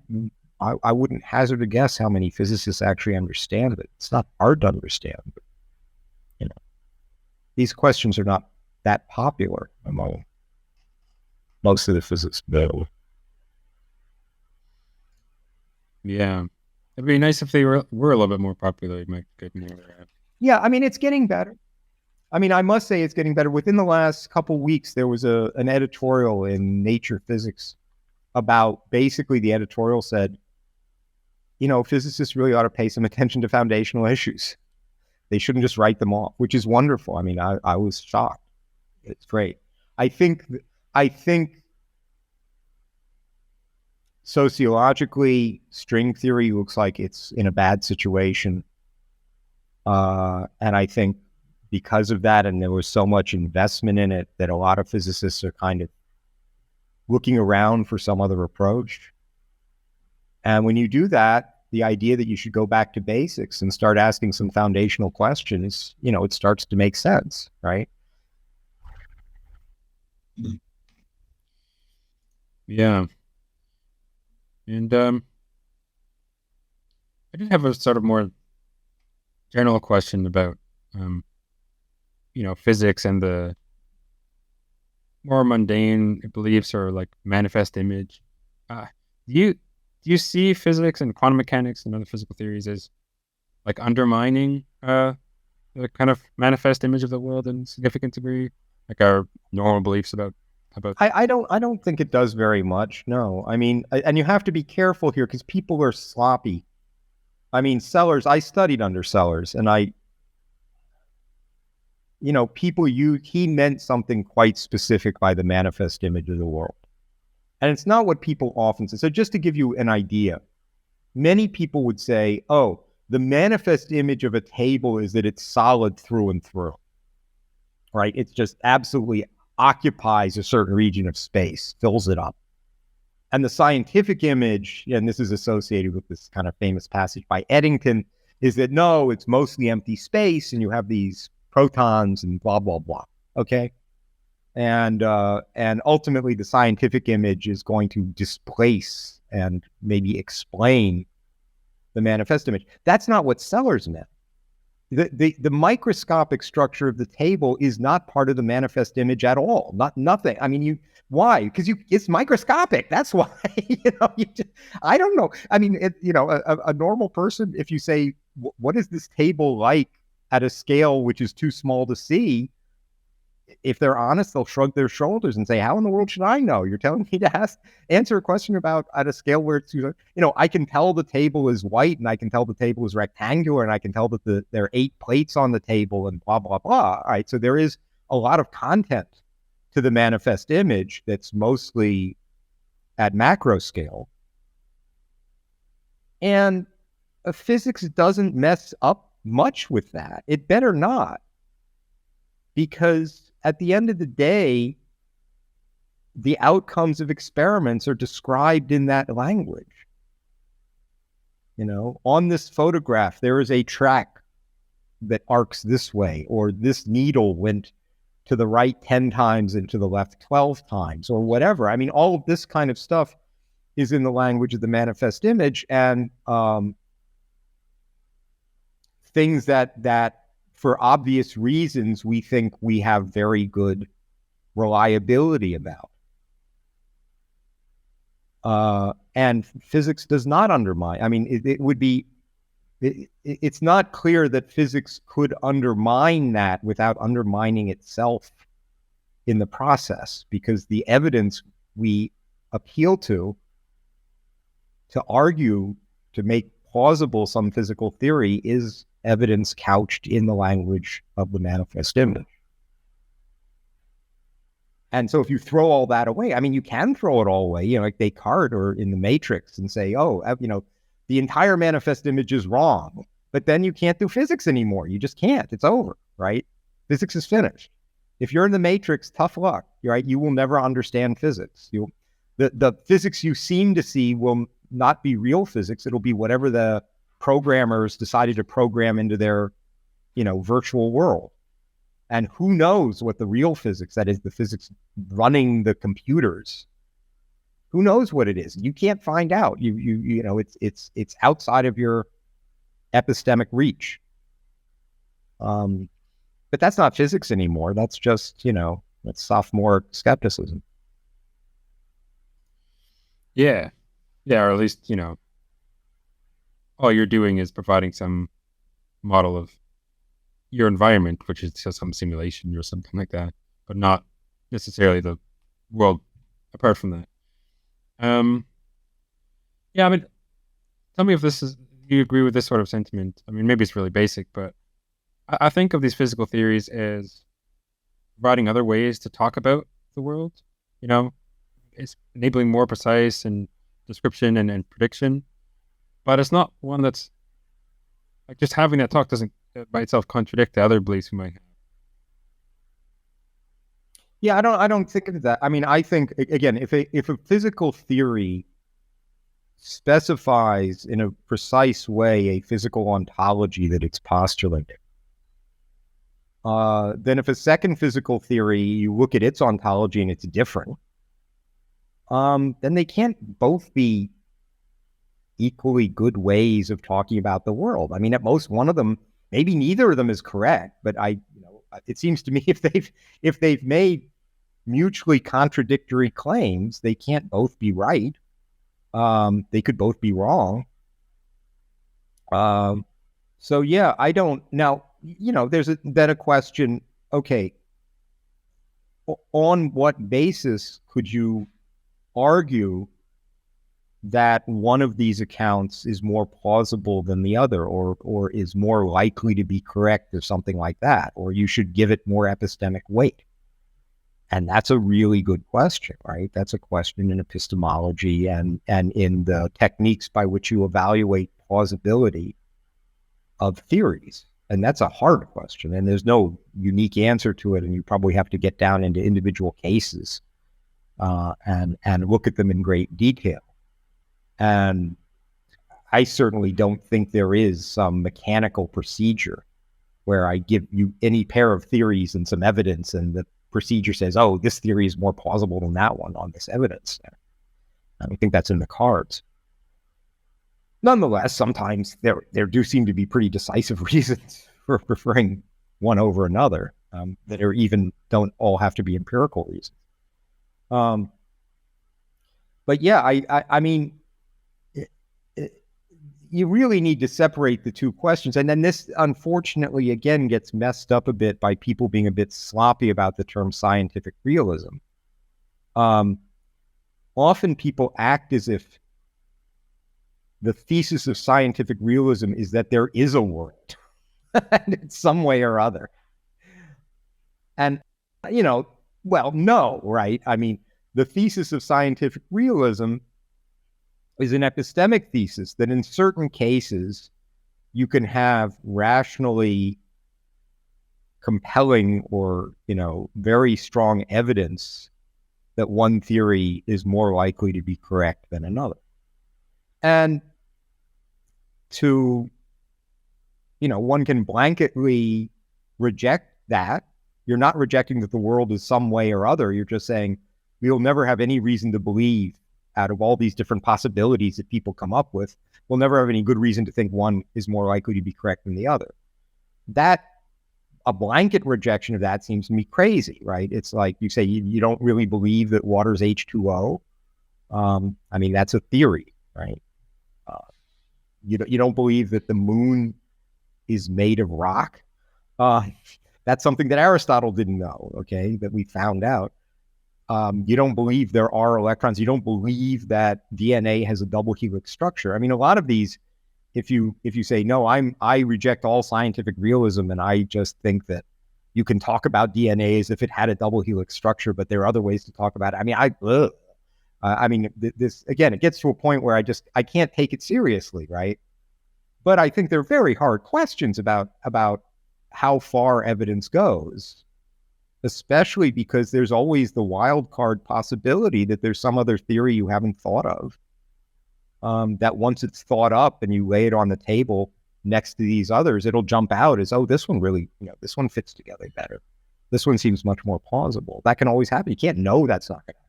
wouldn't hazard a guess how many physicists actually understand it. It's not hard to understand, but these questions are not that popular among most of the physicists. Yeah, it'd be nice if they were a little bit more popular. Yeah, I mean, it's getting better. I mean, I must say it's getting better. Within the last couple weeks, there was an editorial in Nature Physics about, basically the editorial said, physicists really ought to pay some attention to foundational issues. They shouldn't just write them off, which is wonderful. I mean, I was shocked. It's great. I think sociologically, string theory looks like it's in a bad situation. And I think because of that, and there was so much investment in it, that a lot of physicists are kind of looking around for some other approach. And when you do that, the idea that you should go back to basics and start asking some foundational questions, it starts to make sense, right? Yeah. And I did have a sort of more general question about, physics and the more mundane beliefs or like manifest image. Do you see physics and quantum mechanics and other physical theories as like undermining the kind of manifest image of the world in a significant degree, like our normal beliefs about? I don't think it does very much. No, I mean, and you have to be careful here because people are sloppy. I mean, Sellers. I studied under Sellers, and he meant something quite specific by the manifest image of the world. And it's not what people often say. So just to give you an idea, many people would say, oh, the manifest image of a table is that it's solid through and through, right? It's just absolutely occupies a certain region of space, fills it up. And the scientific image, and this is associated with this kind of famous passage by Eddington, is that no, it's mostly empty space and you have these protons and blah, blah, blah. Okay. And ultimately the scientific image is going to displace and maybe explain the manifest image. That's not what Sellers meant. The microscopic structure of the table is not part of the manifest image at all. Nothing. I mean, why? Because it's microscopic. That's why. I don't know. I mean, a normal person, if you say, what is this table like at a scale which is too small to see? If they're honest, they'll shrug their shoulders and say, how in the world should I know? You're telling me to answer a question about at a scale where it's, I can tell the table is white and I can tell the table is rectangular and I can tell that there are 8 plates on the table and blah, blah, blah. All right. So there is a lot of content to the manifest image that's mostly at macro scale. And physics doesn't mess up much with that. It better not. Because at the end of the day, the outcomes of experiments are described in that language. On this photograph, there is a track that arcs this way, or this needle went to the right 10 times and to the left 12 times, or whatever. I mean, all of this kind of stuff is in the language of the manifest image, and things that for obvious reasons, we think we have very good reliability about. And physics does not undermine. I mean, it would be, it's not clear that physics could undermine that without undermining itself in the process, because the evidence we appeal to argue, to make plausible some physical theory, is evidence couched in the language of the manifest image. And so if you throw all that away, I mean, you can throw it all away, like Descartes or in the Matrix, and say, oh, the entire manifest image is wrong, but then you can't do physics anymore. You just can't. It's over, right? Physics is finished. If you're in the Matrix, tough luck, right? You will never understand physics. The physics you seem to see will not be real physics. It'll be whatever the programmers decided to program into their, virtual world. And who knows what the real physics, that is the physics running the computers, who knows what it is? You can't find out. It's outside of your epistemic reach. But that's not physics anymore. That's just, that's sophomore skepticism. Yeah. Yeah, or at least, all you're doing is providing some model of your environment, which is just some simulation or something like that, but not necessarily the world apart from that. Yeah, I mean, tell me if you agree with this sort of sentiment. I mean, maybe it's really basic, but I think of these physical theories as providing other ways to talk about the world. You know, it's enabling more precise and description and prediction, but it's not one that's like just having that talk doesn't by itself contradict the other beliefs we might have. Yeah, I don't think of that. I mean, I think again, if a physical theory specifies in a precise way a physical ontology that it's postulating, then if a second physical theory, you look at its ontology and it's different, then they can't both be equally good ways of talking about the world. I mean, at most, one of them, maybe neither of them is correct, but it seems to me if they've made mutually contradictory claims, they can't both be right. They could both be wrong. So yeah, I don't now. There's then a question. Okay, on what basis could you argue that one of these accounts is more plausible than the other, or is more likely to be correct, or something like that, or you should give it more epistemic weight? And that's a really good question, right? That's a question in epistemology and in the techniques by which you evaluate plausibility of theories. And that's a hard question. And there's no unique answer to it. And you probably have to get down into individual cases and look at them in great detail. And I certainly don't think there is some mechanical procedure where I give you any pair of theories and some evidence, and the procedure says, oh, this theory is more plausible than that one on this evidence. I don't think that's in the cards. Nonetheless, sometimes there do seem to be pretty decisive reasons for preferring one over another that are even don't all have to be empirical reasons. But yeah, I mean, you really need to separate the two questions. And then this, unfortunately, again, gets messed up a bit by people being a bit sloppy about the term scientific realism. Often people act as if the thesis of scientific realism is that there is a world in some way or other. And, well, no, right? I mean, the thesis of scientific realism is an epistemic thesis that in certain cases you can have rationally compelling or, very strong evidence that one theory is more likely to be correct than another. And one can blanketly reject that. You're not rejecting that the world is some way or other. You're just saying we'll never have any reason to believe, out of all these different possibilities that people come up with, we'll never have any good reason to think one is more likely to be correct than the other. A blanket rejection of that seems to me crazy, right? It's like you say you don't really believe that water's H2O. I mean, that's a theory, right? You don't believe that the moon is made of rock. That's something that Aristotle didn't know, okay, that we found out. You don't believe there are electrons. You don't believe that DNA has a double helix structure. I mean, a lot of these, if you say, no, I reject all scientific realism and I just think that you can talk about DNA as if it had a double helix structure, but there are other ways to talk about it. I mean, this, again, it gets to a point where I can't take it seriously, right? But I think they're very hard questions about how far evidence goes, especially because there's always the wild card possibility that there's some other theory you haven't thought of, that once it's thought up and you lay it on the table next to these others, it'll jump out as, oh, this one really, this one fits together better. This one seems much more plausible. That can always happen. You can't know that's not going to happen.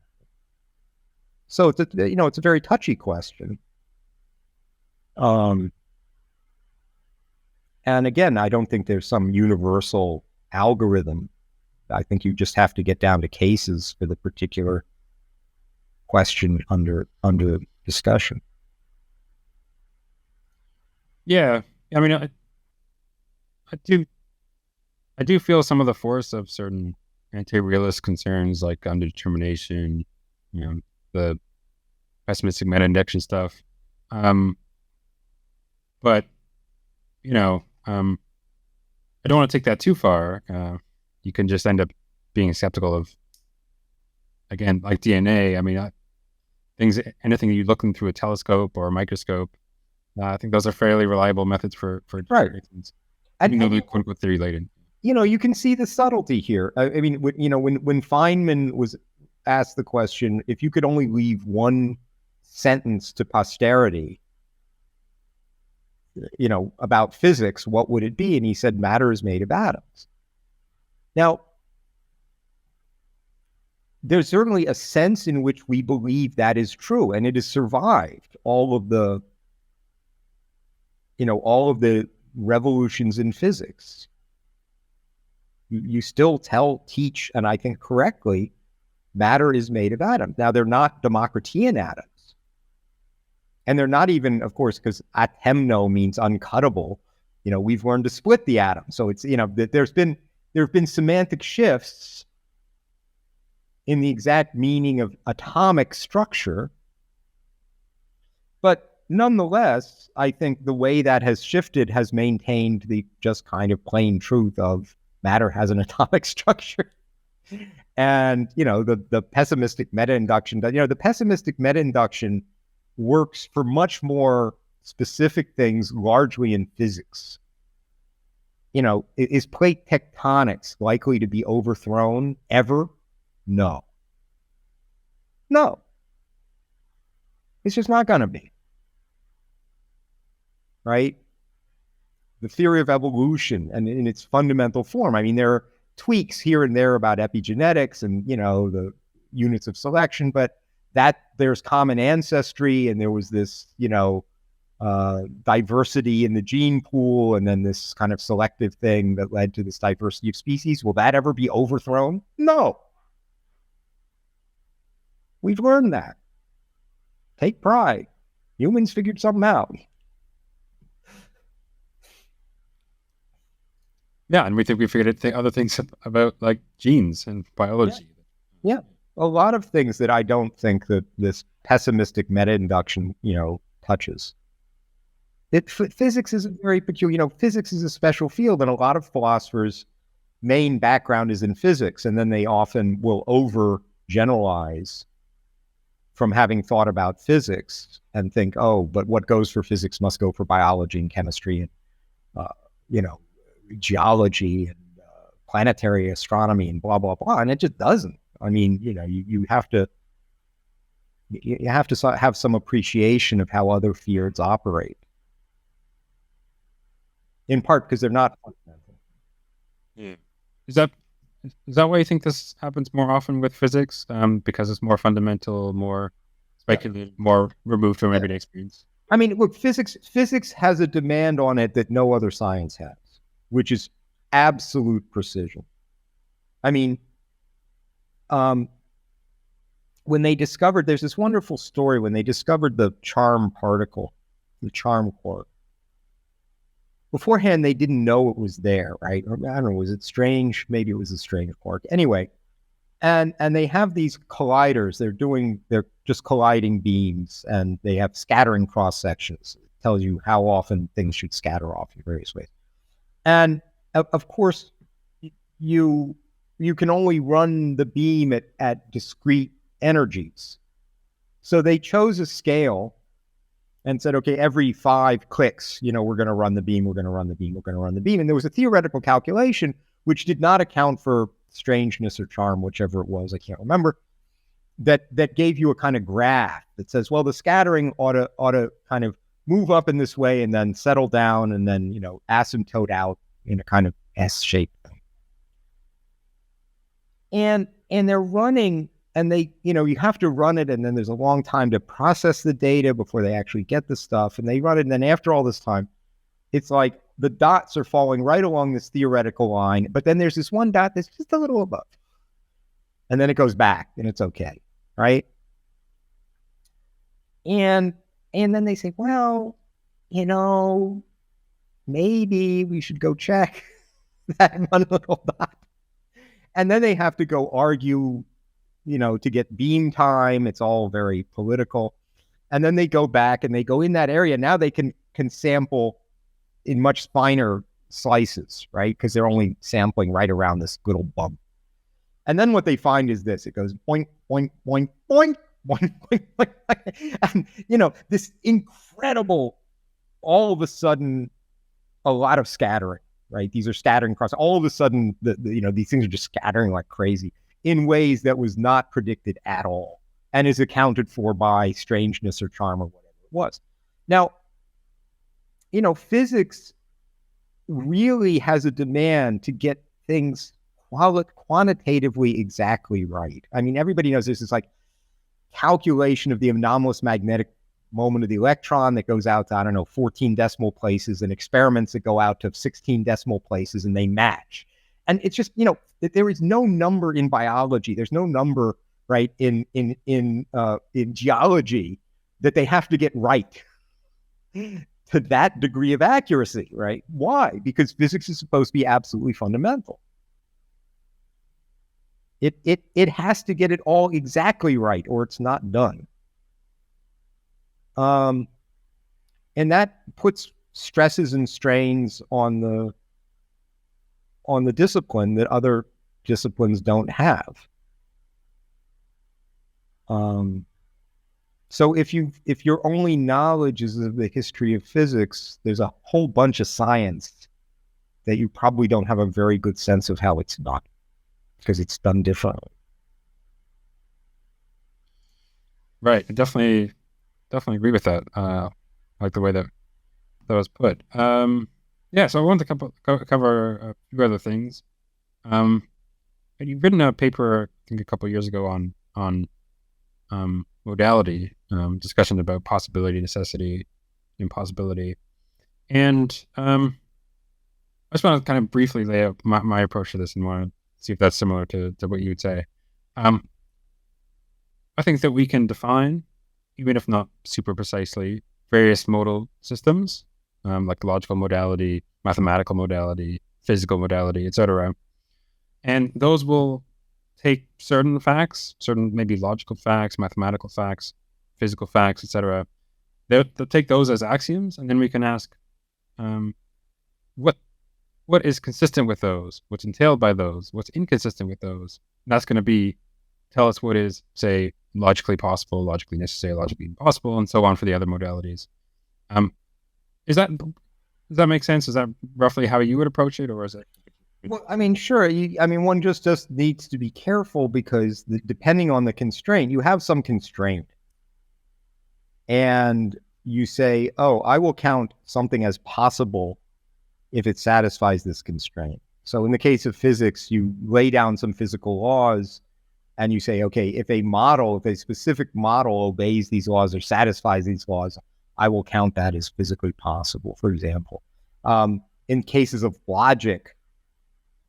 So it's a very touchy question. And again, I don't think there's some universal algorithm. I think you just have to get down to cases for the particular question under discussion. Yeah, I mean, I do I do feel some of the force of certain anti-realist concerns like underdetermination, the pessimistic meta-induction stuff. Um, but, I don't want to take that too far. You can just end up being skeptical of, again, like DNA. I mean, anything you looking through a telescope or a microscope, I think those are fairly reliable methods for Right. things, And, even though they're quote unquote theory related. you can see the subtlety here. I mean, when Feynman was asked the question, if you could only leave one sentence to posterity, about physics, what would it be? And he said, matter is made of atoms. Now, there's certainly a sense in which we believe that is true, and it has survived all of the revolutions in physics. You still teach, and I think correctly, matter is made of atoms. Now, they're not Democritean atoms. And they're not even, of course, because atemno means uncuttable. We've learned to split the atom. So it's, there have been semantic shifts in the exact meaning of atomic structure. But nonetheless, I think the way that has shifted has maintained the just kind of plain truth of matter has an atomic structure. And, the pessimistic meta-induction, the pessimistic meta-induction works for much more specific things, largely in physics. Is plate tectonics likely to be overthrown ever? No. It's just not going to be. Right? The theory of evolution and in its fundamental form. I mean, there are tweaks here and there about epigenetics and, the units of selection, but that there's common ancestry and there was this, diversity in the gene pool and then this kind of selective thing that led to this diversity of species. Will that ever be overthrown? No. We've learned that. Take pride. Humans figured something out. Yeah, and we think we figured other things about like genes and biology. Yeah. A lot of things that I don't think that this pessimistic meta-induction, touches. Physics is a very peculiar, physics is a special field, and a lot of philosophers' main background is in physics, and then they often will overgeneralize from having thought about physics and think, oh, but what goes for physics must go for biology and chemistry and, geology and planetary astronomy and blah, blah, blah. And it just doesn't. I mean, you have to have some appreciation of how other fields operate. In part because they're not fundamental. Yeah. Is that why you think this happens more often with physics? Because it's more fundamental, more speculative, more removed from everyday experience? I mean, look, physics has a demand on it that no other science has, which is absolute precision. I mean, when they discovered, there's this wonderful story when they discovered the charm particle, the charm quark. Beforehand, they didn't know it was there, right? Or, I don't know, was it strange? Maybe it was a strange quark. Anyway, and they have these colliders. They're just colliding beams, and they have scattering cross sections. It tells you how often things should scatter off in various ways. And of course, you can only run the beam at discrete energies. So they chose a scale and said, okay, every 5 clicks, we're going to run the beam, we're going to run the beam, we're going to run the beam. And there was a theoretical calculation which did not account for strangeness or charm, whichever it was, I can't remember, that gave you a kind of graph that says, well, the scattering ought to kind of move up in this way and then settle down and then, asymptote out in a kind of S-shape thing. And they're running, and they, you have to run it, and then there's a long time to process the data before they actually get the stuff, and they run it, and then after all this time, it's like the dots are falling right along this theoretical line, but then there's this one dot that's just a little above. And then it goes back, and it's okay, right? And then they say, well, maybe we should go check. that one little dot. And then they have to go argue, to get beam time. It's all very political. And then they go back and they go in that area. Now they can sample in much finer slices, right? Because they're only sampling right around this little bump. And then what they find is this: it goes boink, boink, boink, boink, boink, boink, boink. And, this incredible, all of a sudden, a lot of scattering, right? These are scattering across. All of a sudden, these things are just scattering like crazy in ways that was not predicted at all, and is accounted for by strangeness or charm or whatever it was. Now, physics really has a demand to get things quantitatively exactly right. I mean, everybody knows this is like calculation of the anomalous magnetic moment of the electron that goes out to, 14 decimal places, and experiments that go out to 16 decimal places, and they match. And it's just, there is no number in biology. There's no number, right, in geology that they have to get right to that degree of accuracy, right? Why? Because physics is supposed to be absolutely fundamental. It has to get it all exactly right, or it's not done. And that puts stresses and strains on the discipline that other disciplines don't have. So if your only knowledge is of the history of physics, there's a whole bunch of science that you probably don't have a very good sense of how it's done, because it's done differently. Right. I definitely agree with that. I like the way that was put. Yeah, so I wanted to cover a few other things. And you've written a paper, I think, a couple of years ago on modality, discussion about possibility, necessity, impossibility. And I just want to kind of briefly lay out my approach to this and want to see if that's similar to what you would say. I think that we can define, even if not super precisely, various modal systems, like logical modality, mathematical modality, physical modality, etc. And those will take certain facts, certain maybe logical facts, mathematical facts, physical facts, etc. They'll take those as axioms, and then we can ask, what is consistent with those? What's entailed by those? What's inconsistent with those? And that's going to tell us what is, say, logically possible, logically necessary, logically impossible, and so on for the other modalities. Does that make sense? Is that roughly how you would approach it, or is it? Well, I mean, sure. One just needs to be careful, because depending on the constraint, you have some constraint, and you say, "Oh, I will count something as possible if it satisfies this constraint." So, in the case of physics, you lay down some physical laws, and you say, "Okay, if a specific model obeys these laws or satisfies these laws, I will count that as physically possible." For example, in cases of logic,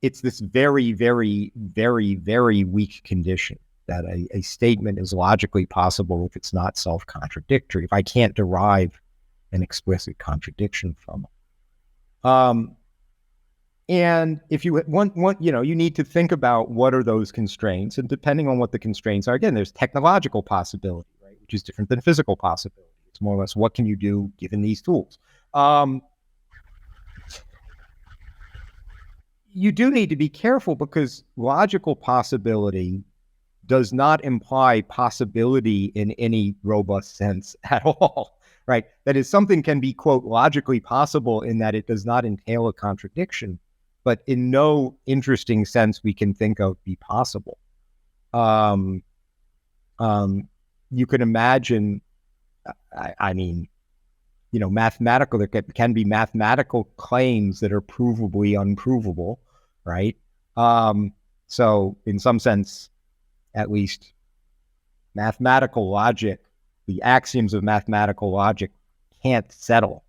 it's this very, very, very, very weak condition that a statement is logically possible if it's not self-contradictory, if I can't derive an explicit contradiction from it. And if you want, you need to think about what are those constraints, and depending on what the constraints are, again, there's technological possibility, right, which is different than physical possibility. It's more or less, what can you do given these tools? You do need to be careful, because logical possibility does not imply possibility in any robust sense at all, right? That is, something can be, quote, logically possible in that it does not entail a contradiction, but in no interesting sense we can think of be possible. You can imagine, mathematical, there can be mathematical claims that are provably unprovable, right? So in some sense, at least, mathematical logic, the axioms of mathematical logic can't settle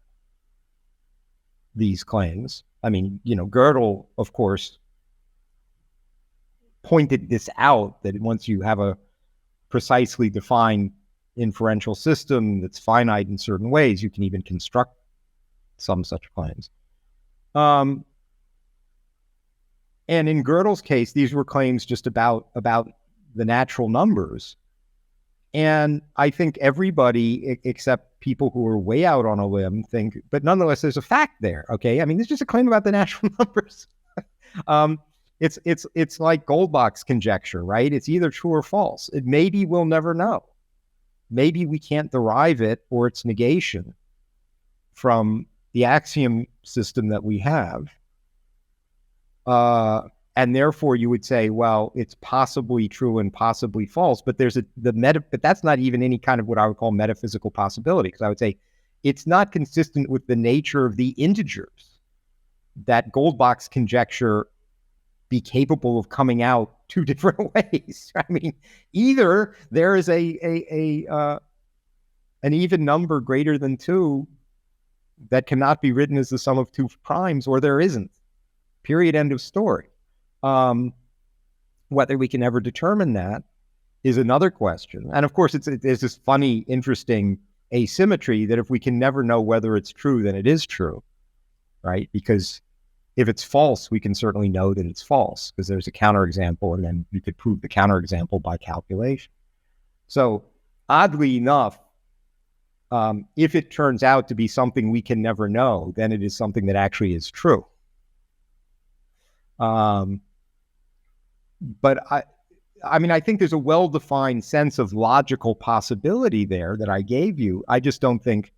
these claims. I mean, Gödel, of course, pointed this out, that once you have a precisely defined inferential system that's finite in certain ways, you can even construct some such claims. And in Gödel's case, these were claims just about the natural numbers. And I think everybody, except people who are way out on a limb, think, but nonetheless, there's a fact there. Okay, I mean, it's just a claim about the natural numbers. It's like Goldbach's conjecture, right? It's either true or false. Maybe we'll never know. Maybe we can't derive it or its negation from the axiom system that we have. And therefore you would say, well, it's possibly true and possibly false, but but that's not even any kind of what I would call metaphysical possibility, because I would say it's not consistent with the nature of the integers that Goldbach's conjecture be capable of coming out two different ways. I mean, either there is an even number greater than 2 that cannot be written as the sum of 2 primes, or there isn't. Period, end of story. Whether we can ever determine that is another question. And of course, there's this funny, interesting asymmetry that if we can never know whether it's true, then it is true, right? Because if it's false, we can certainly know that it's false because there's a counterexample, and then we could prove the counterexample by calculation. So oddly enough, if it turns out to be something we can never know, then it is something that actually is true. But I mean, I think there's a well-defined sense of logical possibility there that I gave you. I just don't think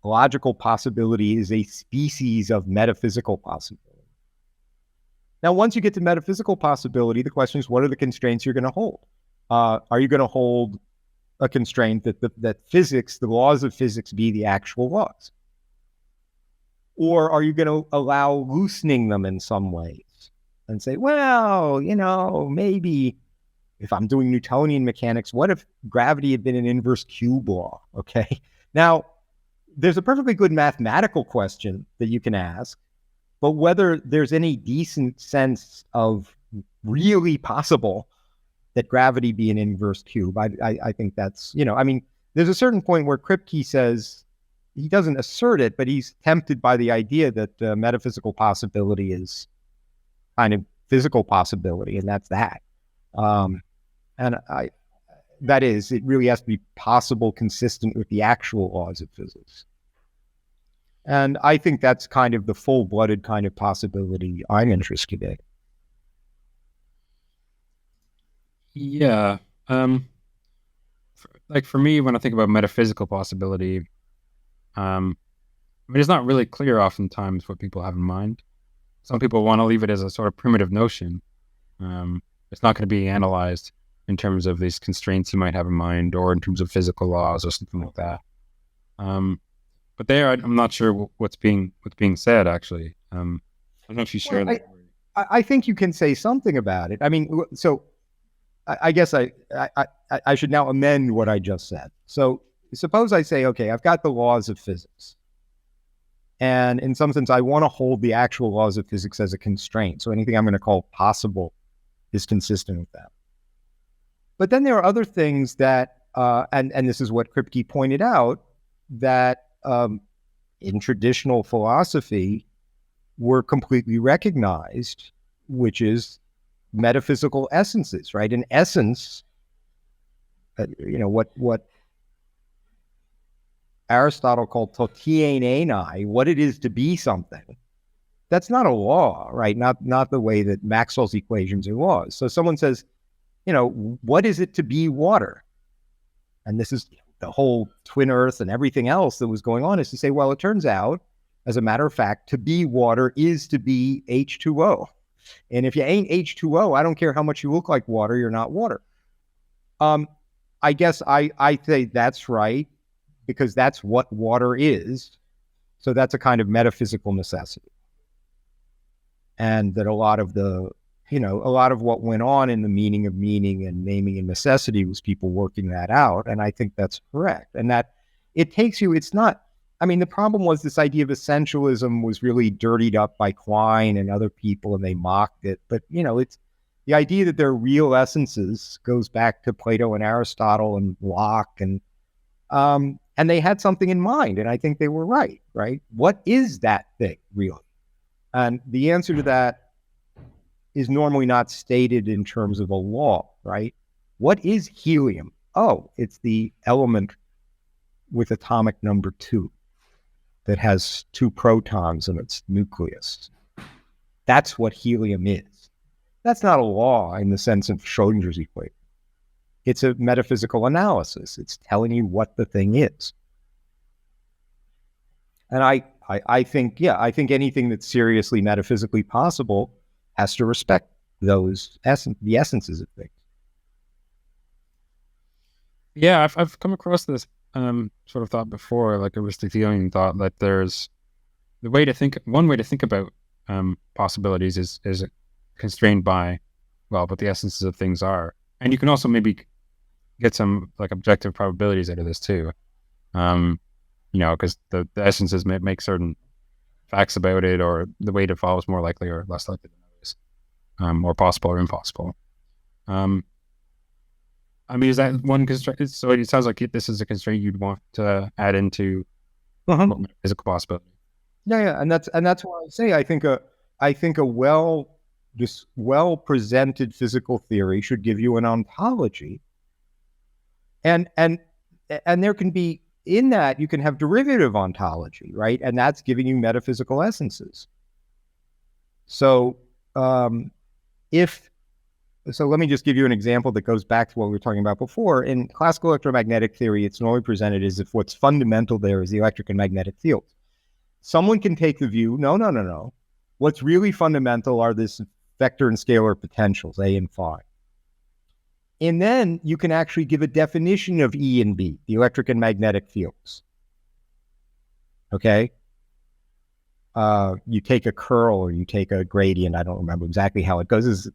logical possibility is a species of metaphysical possibility. Now, once you get to metaphysical possibility, the question is, what are the constraints you're going to hold? Are you going to hold a constraint that physics, the laws of physics, be the actual laws? Or are you going to allow loosening them in some ways and say, well, maybe if I'm doing Newtonian mechanics, what if gravity had been an inverse cube law? Okay. Now, there's a perfectly good mathematical question that you can ask, but whether there's any decent sense of really possible that gravity be an inverse cube, I think that's, I mean, there's a certain point where Kripke says, he doesn't assert it, but he's tempted by the idea that metaphysical possibility is kind of physical possibility, and that's that. That is, it really has to be possible, consistent with the actual laws of physics. And I think that's kind of the full-blooded kind of possibility I'm interested in. Yeah. For me, when I think about metaphysical possibility, I mean, it's not really clear oftentimes what people have in mind. Some people want to leave it as a sort of primitive notion. It's not going to be analyzed in terms of these constraints you might have in mind, or in terms of physical laws or something like that. But there, I'm not sure what's being said, actually. I don't know if you share that. I think you can say something about it. I mean, so I guess I should now amend what I just said. So suppose I say, okay, I've got the laws of physics. And in some sense, I want to hold the actual laws of physics as a constraint. So anything I'm going to call possible is consistent with that. But then there are other things that, and this is what Kripke pointed out, that in traditional philosophy were completely recognized, which is metaphysical essences, right? In essence, what Aristotle called to tienenai, what it is to be something, that's not a law, right? Not the way that Maxwell's equations are laws. So someone says, what is it to be water? And this is the whole twin earth and everything else that was going on, is to say, well, it turns out, as a matter of fact, to be water is to be H2O. And if you ain't H2O, I don't care how much you look like water, you're not water. I guess I say that's right, because that's what water is. So that's a kind of metaphysical necessity. And that a lot of what went on in the meaning of meaning and naming and necessity was people working that out. And I think that's correct. And that it takes you, it's not, I mean, the problem was this idea of essentialism was really dirtied up by Quine and other people, and they mocked it. But, it's the idea that they're real essences goes back to Plato and Aristotle and Locke, and they had something in mind, and I think they were right? What is that thing, really? And the answer to that is normally not stated in terms of a law, right? What is helium? Oh, it's the element with atomic number 2 that has 2 protons in its nucleus. That's what helium is. That's not a law in the sense of Schrodinger's equation. It's a metaphysical analysis. It's telling you what the thing is. And I think anything that's seriously metaphysically possible has to respect the essences of things. Yeah, I've come across this sort of thought before, like Aristotelian thought, that there's one way to think about possibilities is constrained by, well, what the essences of things are. And you can also maybe get some like objective probabilities out of this too. Because the essences may make certain facts about it, or the way it evolves more likely or less likely than others, or possible or impossible. I mean, is that one constraint? So it sounds like this is a constraint you'd want to add into metaphysical possibility. Yeah, and that's why I say I think a well presented physical theory should give you an ontology, and there can be, in that you can have derivative ontology, right? And that's giving you metaphysical essences. So let me just give you an example that goes back to what we were talking about before. In classical electromagnetic theory, it's normally presented as if what's fundamental there is the electric and magnetic fields. Someone can take the view, no. What's really fundamental are this vector and scalar potentials, A and phi. And then you can actually give a definition of E and B, the electric and magnetic fields. Okay? You take a curl or you take a gradient. I don't remember exactly how it goes. This is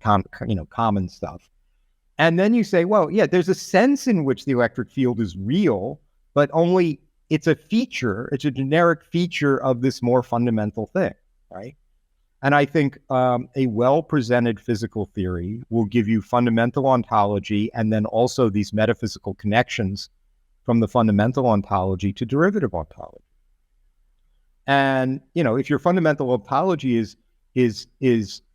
common stuff. And then you say, well, yeah, there's a sense in which the electric field is real, but only it's a feature, it's a generic feature of this more fundamental thing, right? And I think a well-presented physical theory will give you fundamental ontology and then also these metaphysical connections from the fundamental ontology to derivative ontology. And, if your fundamental ontology is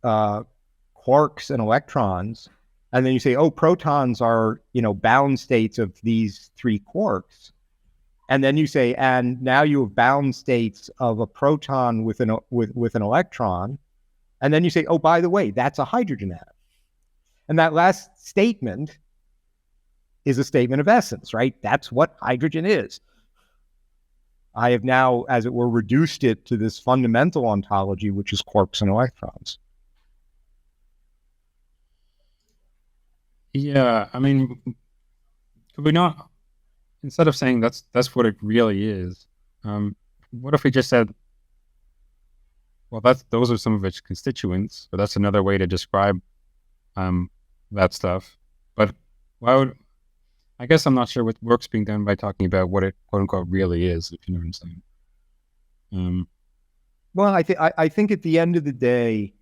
quarks and electrons, and then you say, oh, protons are, bound states of these 3 quarks. And then you say, and now you have bound states of a proton with an electron. And then you say, oh, by the way, that's a hydrogen atom. And that last statement is a statement of essence, right? That's what hydrogen is. I have now, as it were, reduced it to this fundamental ontology, which is quarks and electrons. Yeah, I mean, could we not, instead of saying that's what it really is, what if we just said, well, those are some of its constituents, but that's another way to describe that stuff. But why would, I guess I'm not sure what work's being done by talking about what it quote unquote really is, if you know what I'm saying. Well, I think at the end of the day,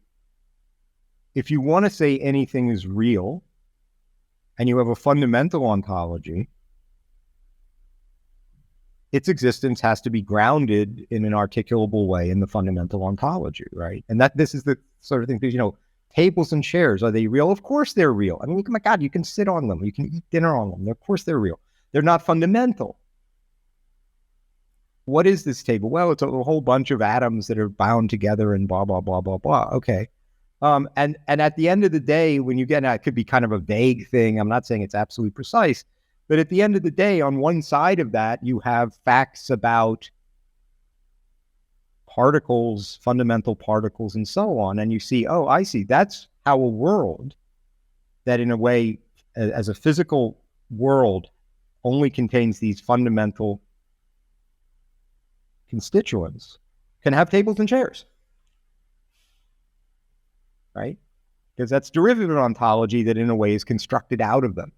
if you want to say anything is real and you have a fundamental ontology, its existence has to be grounded in an articulable way in the fundamental ontology, right? And this is the sort of thing that, tables and chairs, are they real? Of course they're real. I mean, oh my God, you can sit on them. You can eat dinner on them. Of course they're real. They're not fundamental. What is this table? Well, it's a whole bunch of atoms that are bound together and blah, blah, blah, blah, blah. Okay. And at the end of the day, when you get, it could be kind of a vague thing. I'm not saying it's absolutely precise, but at the end of the day, on one side of that, you have facts about particles, fundamental particles, and so on. And you see, oh, I see. That's how a world that in a way, as a physical world, only contains these fundamental constituents can have tables and chairs, right? Because that's derivative ontology that in a way is constructed out of them.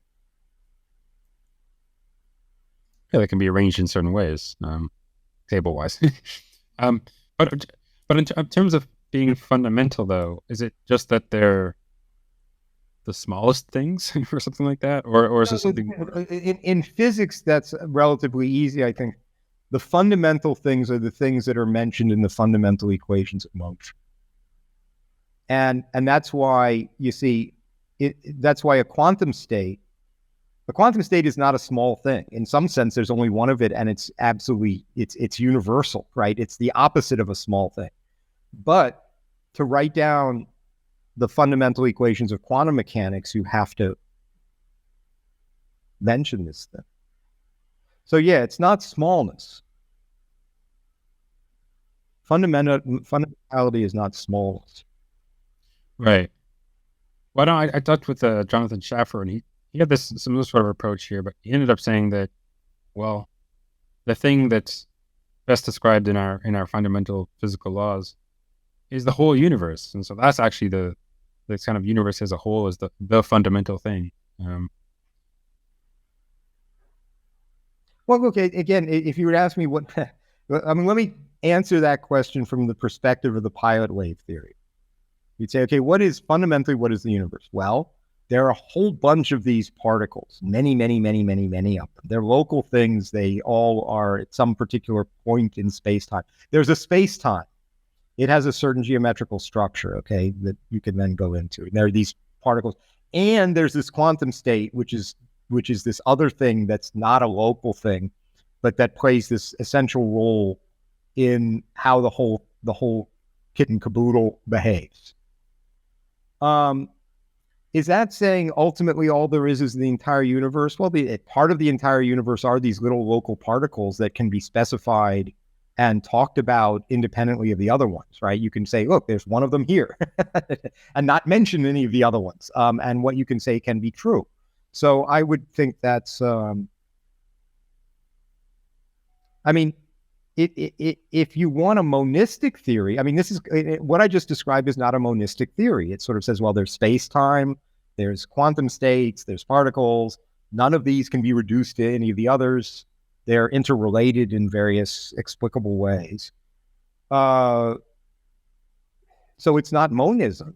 Yeah, they can be arranged in certain ways, table-wise. But in terms of being fundamental, though, is it just that they're the smallest things or something like that? Or is there something more? In physics, that's relatively easy, I think. The fundamental things are the things that are mentioned in the fundamental equations of motion. And that's why you see that's why a quantum state is not a small thing. In some sense, there's only one of it, and it's absolutely it's universal, right? It's the opposite of a small thing. But to write down the fundamental equations of quantum mechanics, you have to mention this thing. So yeah, it's not smallness. Fundamentality is not smallness. Right. Well, no, I talked with Jonathan Schaffer, and he had this similar sort of approach here, but he ended up saying that, well, the thing that's best described in our fundamental physical laws is the whole universe, and so that's actually the kind of universe as a whole is the fundamental thing. Well, okay. Again, if you would ask me what, I mean, let me answer that question from the perspective of the pilot wave theory. You'd say, okay, what is the universe? Well, there are a whole bunch of these particles, many, many, many, many, many of them. They're local things. They all are at some particular point in space-time. There's a space-time. It has a certain geometrical structure, okay, that you can then go into. And there are these particles. And there's this quantum state, which is this other thing that's not a local thing, but that plays this essential role in how the whole kit and caboodle behaves. Is that saying ultimately all there is the entire universe? Well, part of the entire universe are these little local particles that can be specified and talked about independently of the other ones, right? You can say, look, there's one of them here and not mention any of the other ones. And what you can say can be true. So I would think that's, I mean, if you want a monistic theory, I mean, this is what I just described is not a monistic theory. It sort of says, well, there's space-time, there's quantum states, there's particles. None of these can be reduced to any of the others. They're interrelated in various explicable ways. So it's not monism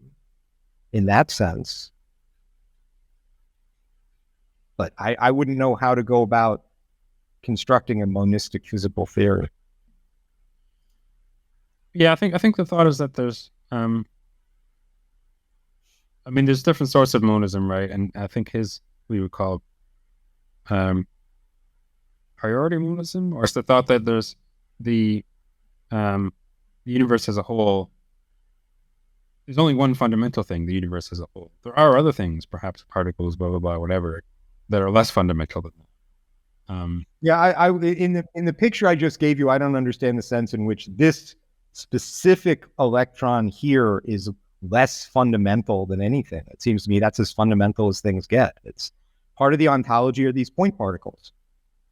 in that sense. But I wouldn't know how to go about constructing a monistic physical theory. Yeah, I think the thought is that there's, there's different sorts of monism, right? And I think we would call priority monism, or it's the thought that there's the universe as a whole. There's only one fundamental thing, the universe as a whole. There are other things, perhaps particles, blah blah blah, whatever, that are less fundamental than that. Yeah, I in the picture I just gave you, I don't understand the sense in which this specific electron here is less fundamental than anything. It seems to me that's as fundamental as things get. It's part of the ontology are these point particles,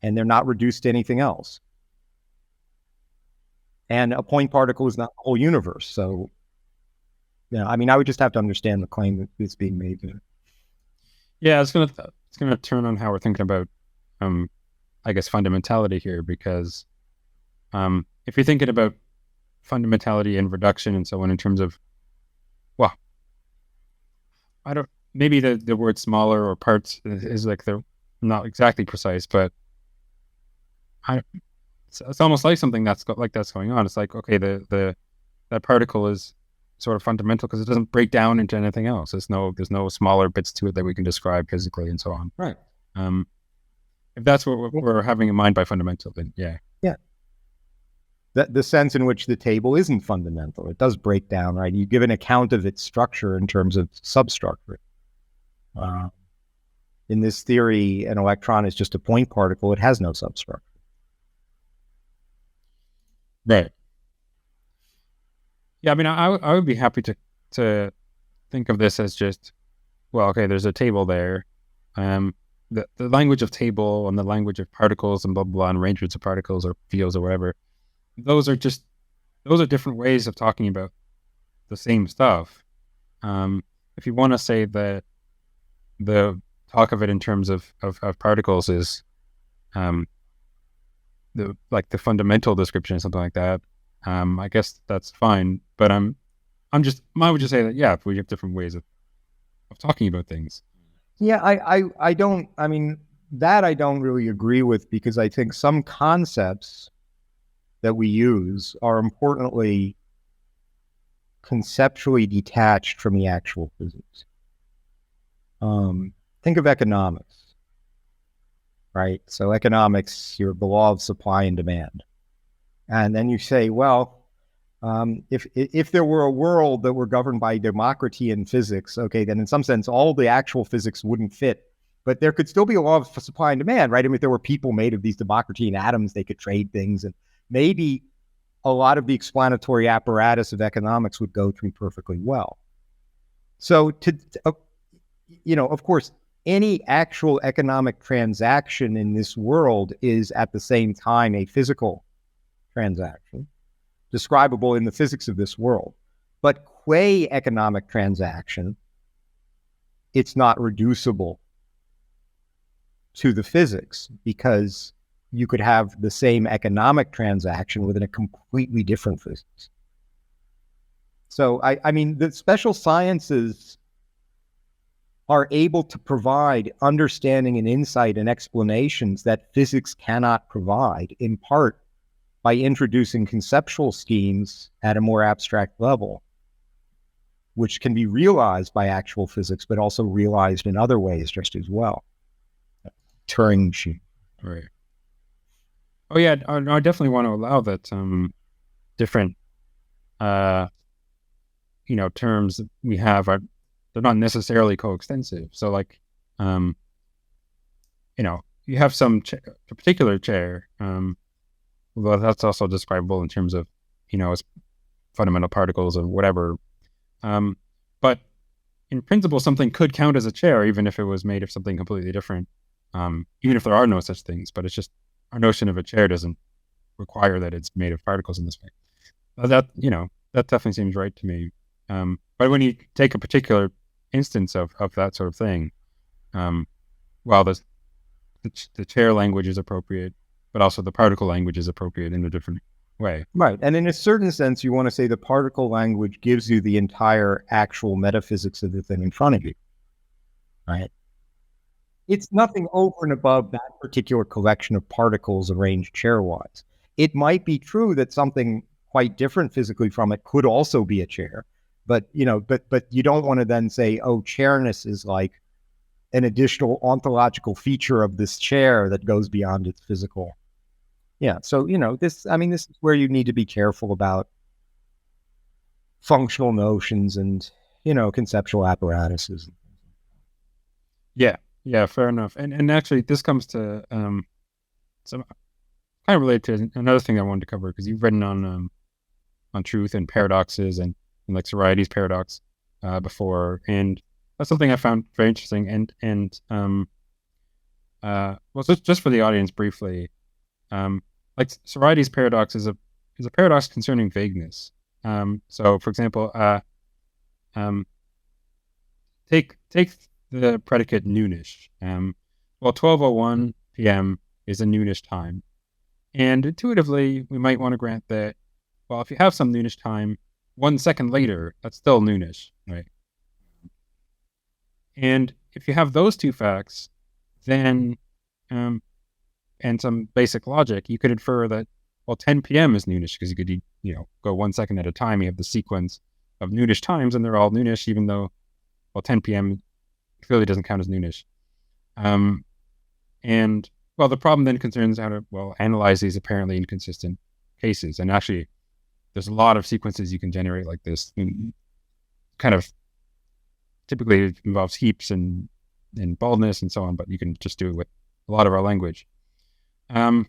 and they're not reduced to anything else. And a point particle is not the whole universe. So, yeah, I mean, I would just have to understand the claim that's being made there. Yeah, it's gonna turn on how we're thinking about, I guess, fundamentality here, because if you're thinking about fundamentality and reduction and so on in terms of, well, maybe the word smaller or parts is like they're not exactly precise, but it's almost like something that's going on. It's like, okay, that particle is sort of fundamental because it doesn't break down into anything else. There's no smaller bits to it that we can describe physically and so on. Right. If that's what we're having in mind by fundamental, then yeah. Yeah. The sense in which the table isn't fundamental. It does break down, right? You give an account of its structure in terms of substructure. In this theory, an electron is just a point particle. It has no substructure. Right. Yeah, I mean, I would be happy to think of this as just, well, okay, there's a table there. The language of table and the language of particles and blah, blah, blah, and arrangements of particles or fields or whatever, those are different ways of talking about the same stuff. If you want to say that the talk of it in terms of particles is the fundamental description or something like that, I guess that's fine. But I would just say that, yeah, we have different ways of talking about things. Yeah, I don't really agree with, because I think some concepts that we use are importantly conceptually detached from the actual physics. Think of economics, right? So economics, you're the law of supply and demand. And then you say, well, if there were a world that were governed by democracy and physics, okay, then in some sense, all the actual physics wouldn't fit. But there could still be a law of supply and demand, right? I mean, if there were people made of these democracy and atoms, they could trade things. And maybe a lot of the explanatory apparatus of economics would go through perfectly well. So, of course, any actual economic transaction in this world is at the same time a physical transaction, describable in the physics of this world. But qua economic transaction, it's not reducible to the physics, because you could have the same economic transaction within a completely different physics. So, I mean, the special sciences are able to provide understanding and insight and explanations that physics cannot provide, in part by introducing conceptual schemes at a more abstract level, which can be realized by actual physics, but also realized in other ways just as well. Turing machine. Right. Oh yeah, I definitely want to allow that different terms that we have are, they're not necessarily coextensive. So like you have a particular chair, well, that's also describable in terms of as fundamental particles or whatever. But in principle, something could count as a chair even if it was made of something completely different. Even if there are no such things, but it's just our notion of a chair doesn't require that it's made of particles in this way. That definitely seems right to me. But when you take a particular instance of that sort of thing, well, the chair language is appropriate, but also the particle language is appropriate in a different way. Right. And in a certain sense, you want to say the particle language gives you the entire actual metaphysics of the thing in front of you. Right. It's nothing over and above that particular collection of particles arranged chairwise. It might be true that something quite different physically from it could also be a chair, but you don't want to then say, oh, chairness is like an additional ontological feature of this chair that goes beyond its physical. Yeah. So, this is where you need to be careful about functional notions and, conceptual apparatuses. Yeah, fair enough. And actually, this comes to some kind of related to another thing I wanted to cover, because you've written on truth and paradoxes and like Sorites paradox before, and that's something I found very interesting. And well, just for the audience briefly, like Sorites paradox is a paradox concerning vagueness. So, for example, take the predicate noonish. Well, 12:01 p.m. is a noonish time. And intuitively, we might want to grant that, well, if you have some noonish time, 1 second later, that's still noonish, right? And if you have those two facts, then, and some basic logic, you could infer that, well, 10 p.m. is noonish, because you could, go 1 second at a time. You have the sequence of noonish times, and they're all noonish, even though, well, 10 p.m. clearly doesn't count as noonish. And, well, the problem then concerns how to, analyze these apparently inconsistent cases. And actually, there's a lot of sequences you can generate like this. Kind of, typically it involves heaps and baldness and so on, but you can just do it with a lot of our language. And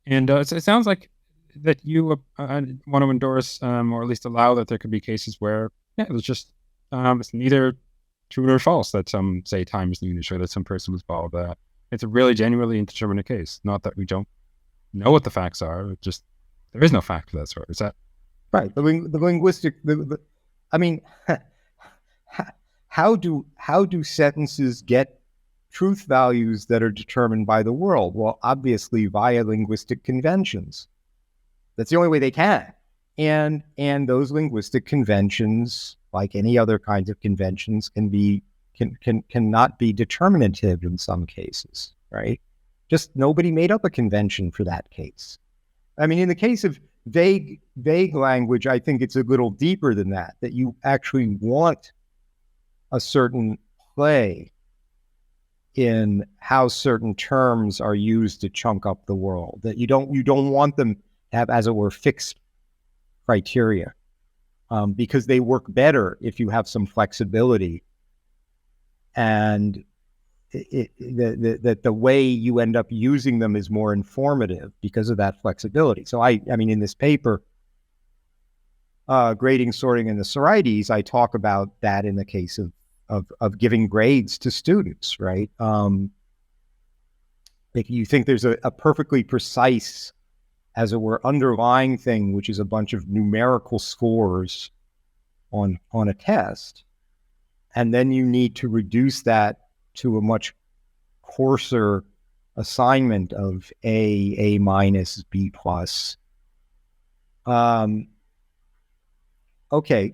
it sounds like that you want to endorse, or at least allow that there could be cases where, there's just, it's neither true nor false that some say time is noonish, or that some person was bald. It's a really genuinely indeterminate case. Not that we don't know what the facts are, just there is no fact of that sort. Is that right? The linguistic. How do sentences get truth values that are determined by the world? Well, obviously via linguistic conventions. That's the only way they can. And those linguistic conventions, like any other kinds of conventions, cannot be determinative in some cases, right? Just nobody made up a convention for that case. I mean, in the case of vague language, I think it's a little deeper than that, that you actually want a certain play in how certain terms are used to chunk up the world, that you don't want them to have, as it were, fixed criteria, because they work better if you have some flexibility, and that the way you end up using them is more informative because of that flexibility. So I mean, in this paper, grading, sorting, and the Sorites, I talk about that in the case of giving grades to students, right? If you think there's a perfectly precise, as it were, underlying thing, which is a bunch of numerical scores on a test, and then you need to reduce that to a much coarser assignment of A minus, B plus. Okay,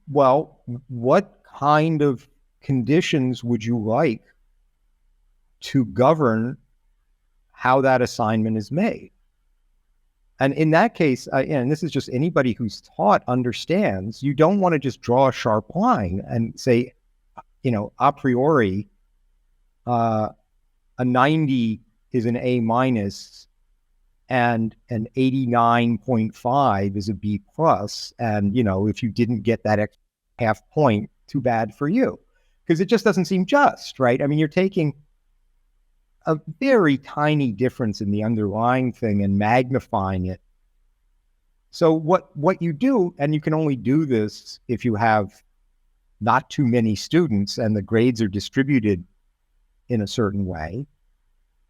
well, what kind of conditions would you like to govern how that assignment is made? And in that case, and this is just anybody who's taught understands, you don't want to just draw a sharp line and say, a priori, a 90 is an A minus and an 89.5 is a B plus. And, if you didn't get that extra half point, too bad for you. Because it just doesn't seem just, right? I mean, you're taking a very tiny difference in the underlying thing and magnifying it. So what you do, and you can only do this if you have not too many students and the grades are distributed in a certain way,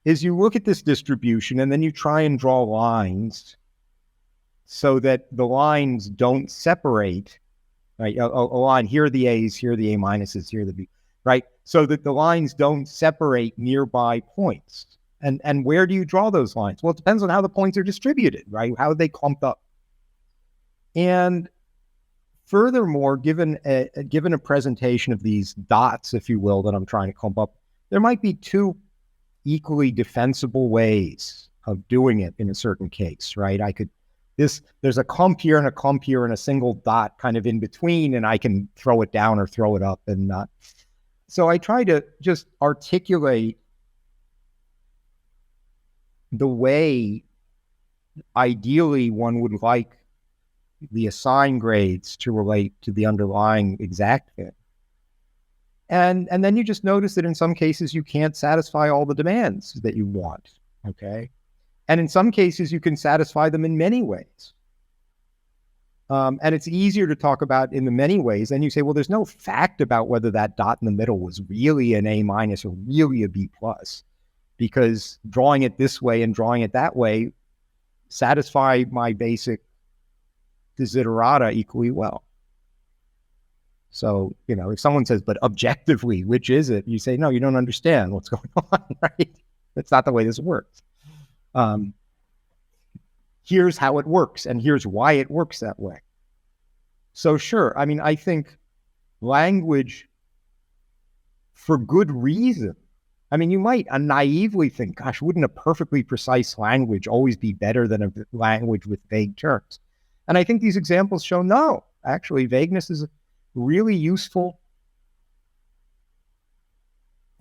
is you look at this distribution and then you try and draw lines so that the lines don't separate, right? A line, here are the A's, here are the A minuses, here are the B, right? So that the lines don't separate nearby points. And where do you draw those lines? Well, it depends on how the points are distributed, right? How are they clumped up? And furthermore, given a presentation of these dots, if you will, that I'm trying to clump up, there might be two equally defensible ways of doing it in a certain case, right? There's a clump here and a clump here and a single dot kind of in between, and I can throw it down or throw it up and not. So I try to just articulate the way ideally one would like the assigned grades to relate to the underlying exact thing. And then you just notice that in some cases you can't satisfy all the demands that you want, okay? And in some cases you can satisfy them in many ways. And it's easier to talk about in the many ways. And you say, well, there's no fact about whether that dot in the middle was really an A minus or really a B plus, because drawing it this way and drawing it that way satisfy my basic desiderata equally well. So, if someone says, but objectively, which is it? You say, no, you don't understand what's going on, right? That's not the way this works. Here's how it works, and here's why it works that way. So sure, I mean, I think language, for good reason, I mean, you might naively think, gosh, wouldn't a perfectly precise language always be better than a language with vague terms? And I think these examples show, no, actually, vagueness is a really useful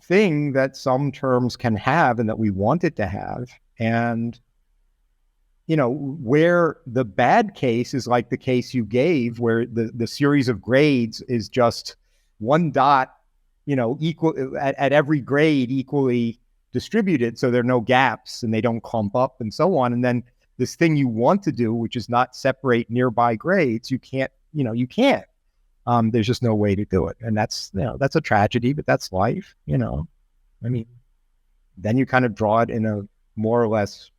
thing that some terms can have and that we want it to have. And, where the bad case is like the case you gave, where the series of grades is just one dot, equal at every grade equally distributed. So there are no gaps and they don't clump up and so on. And then this thing you want to do, which is not separate nearby grades, you can't. There's just no way to do it. And that's a tragedy, but that's life, I mean, then you kind of draw it in a more or less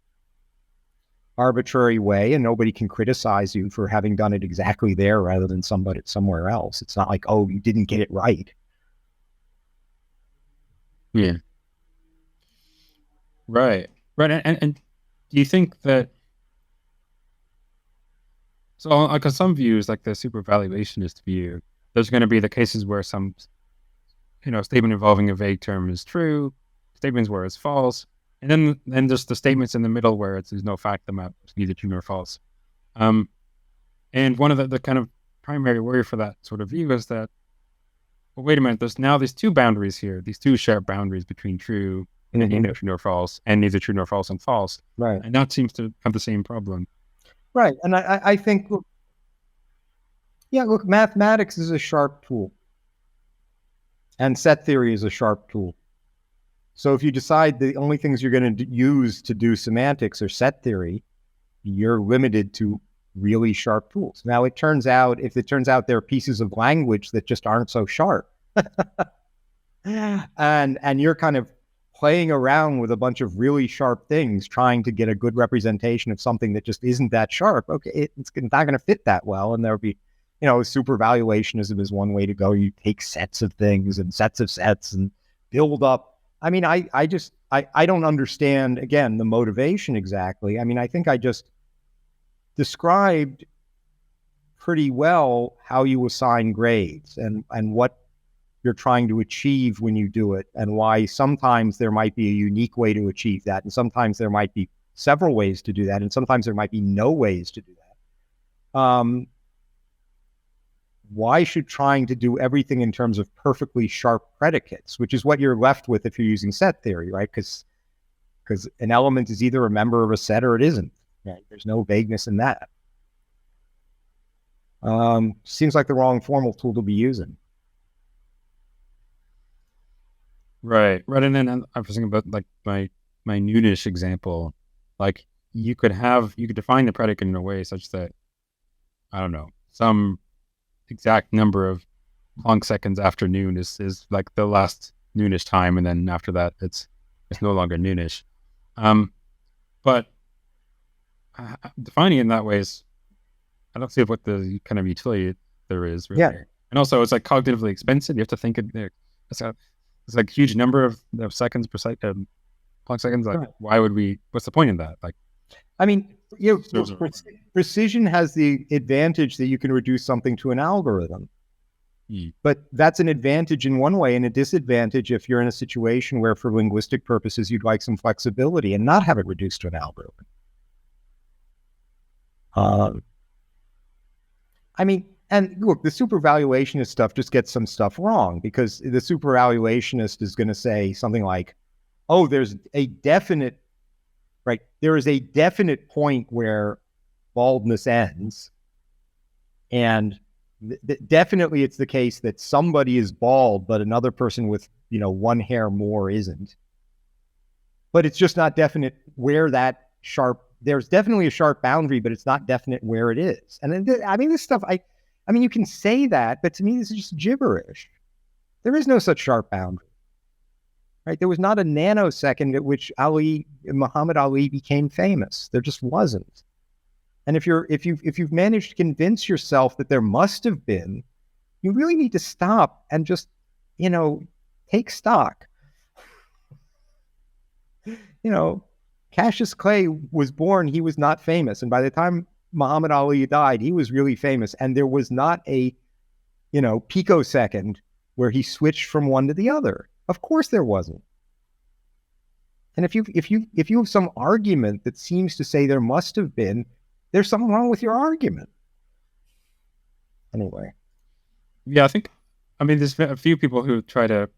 arbitrary way, and nobody can criticize you for having done it exactly there rather than somewhere else. It's not like, oh, you didn't get it right. Yeah. Right. And do you think that, so like on some views, like the supervaluationist view, there's going to be the cases where some, statement involving a vague term is true, statements where it's false, and then there's the statements in the middle where there's no fact about it's neither true nor false. And one of the kind of primary worry for that sort of view is that, well, wait a minute, there's now these two boundaries here, these two sharp boundaries between true and neither true nor false, and neither true nor false and false. Right. And that seems to have the same problem. Right. And I think, look, mathematics is a sharp tool. And set theory is a sharp tool. So if you decide the only things you're going to use to do semantics are set theory, you're limited to really sharp tools. Now, if it turns out there are pieces of language that just aren't so sharp, and you're kind of playing around with a bunch of really sharp things, trying to get a good representation of something that just isn't that sharp, okay, it's not going to fit that well. And there'll be, supervaluationism is one way to go. You take sets of things and sets of sets and build up. I mean, I don't understand, again, the motivation exactly. I mean, I think I just described pretty well how you assign grades and what you're trying to achieve when you do it, and why sometimes there might be a unique way to achieve that, and sometimes there might be several ways to do that, and sometimes there might be no ways to do that. Why should trying to do everything in terms of perfectly sharp predicates, which is what you're left with if you're using set theory, right? Because an element is either a member of a set or it isn't. Right? There's no vagueness in that. Seems like the wrong formal tool to be using. Right. And then I was thinking about like my noonish example. Like you could define the predicate in a way such that, I don't know, some exact number of Planck seconds after noon is like the last noonish time, and then after that it's no longer noonish. But defining it in that way is, I don't see what the kind of utility there is really. Yeah. And also it's like cognitively expensive. You have to think it's like huge number of seconds per second, Planck seconds. Like, right. What's the point in that? Like, I mean, precision has the advantage that you can reduce something to an algorithm. But that's an advantage in one way, and a disadvantage if you're in a situation where, for linguistic purposes, you'd like some flexibility and not have it reduced to an algorithm. I mean, and look, the supervaluationist stuff just gets some stuff wrong, because the supervaluationist is going to say something like, oh, there is a definite point where baldness ends. And definitely it's the case that somebody is bald, but another person with, one hair more isn't. But it's just not definite where there's definitely a sharp boundary, but it's not definite where it is. And I mean, this stuff, I mean, you can say that, but to me, this is just gibberish. There is no such sharp boundary, right? There was not a nanosecond at which Muhammad Ali became famous. There just wasn't. And if you've managed to convince yourself that there must have been, you really need to stop and just, take stock. Cassius Clay was born, he was not famous. And by the time Muhammad Ali died, he was really famous. And there was not a, picosecond where he switched from one to the other. Of course there wasn't. And if you have some argument that seems to say there must have been, there's something wrong with your argument. Anyway. Yeah, there's a few people who try to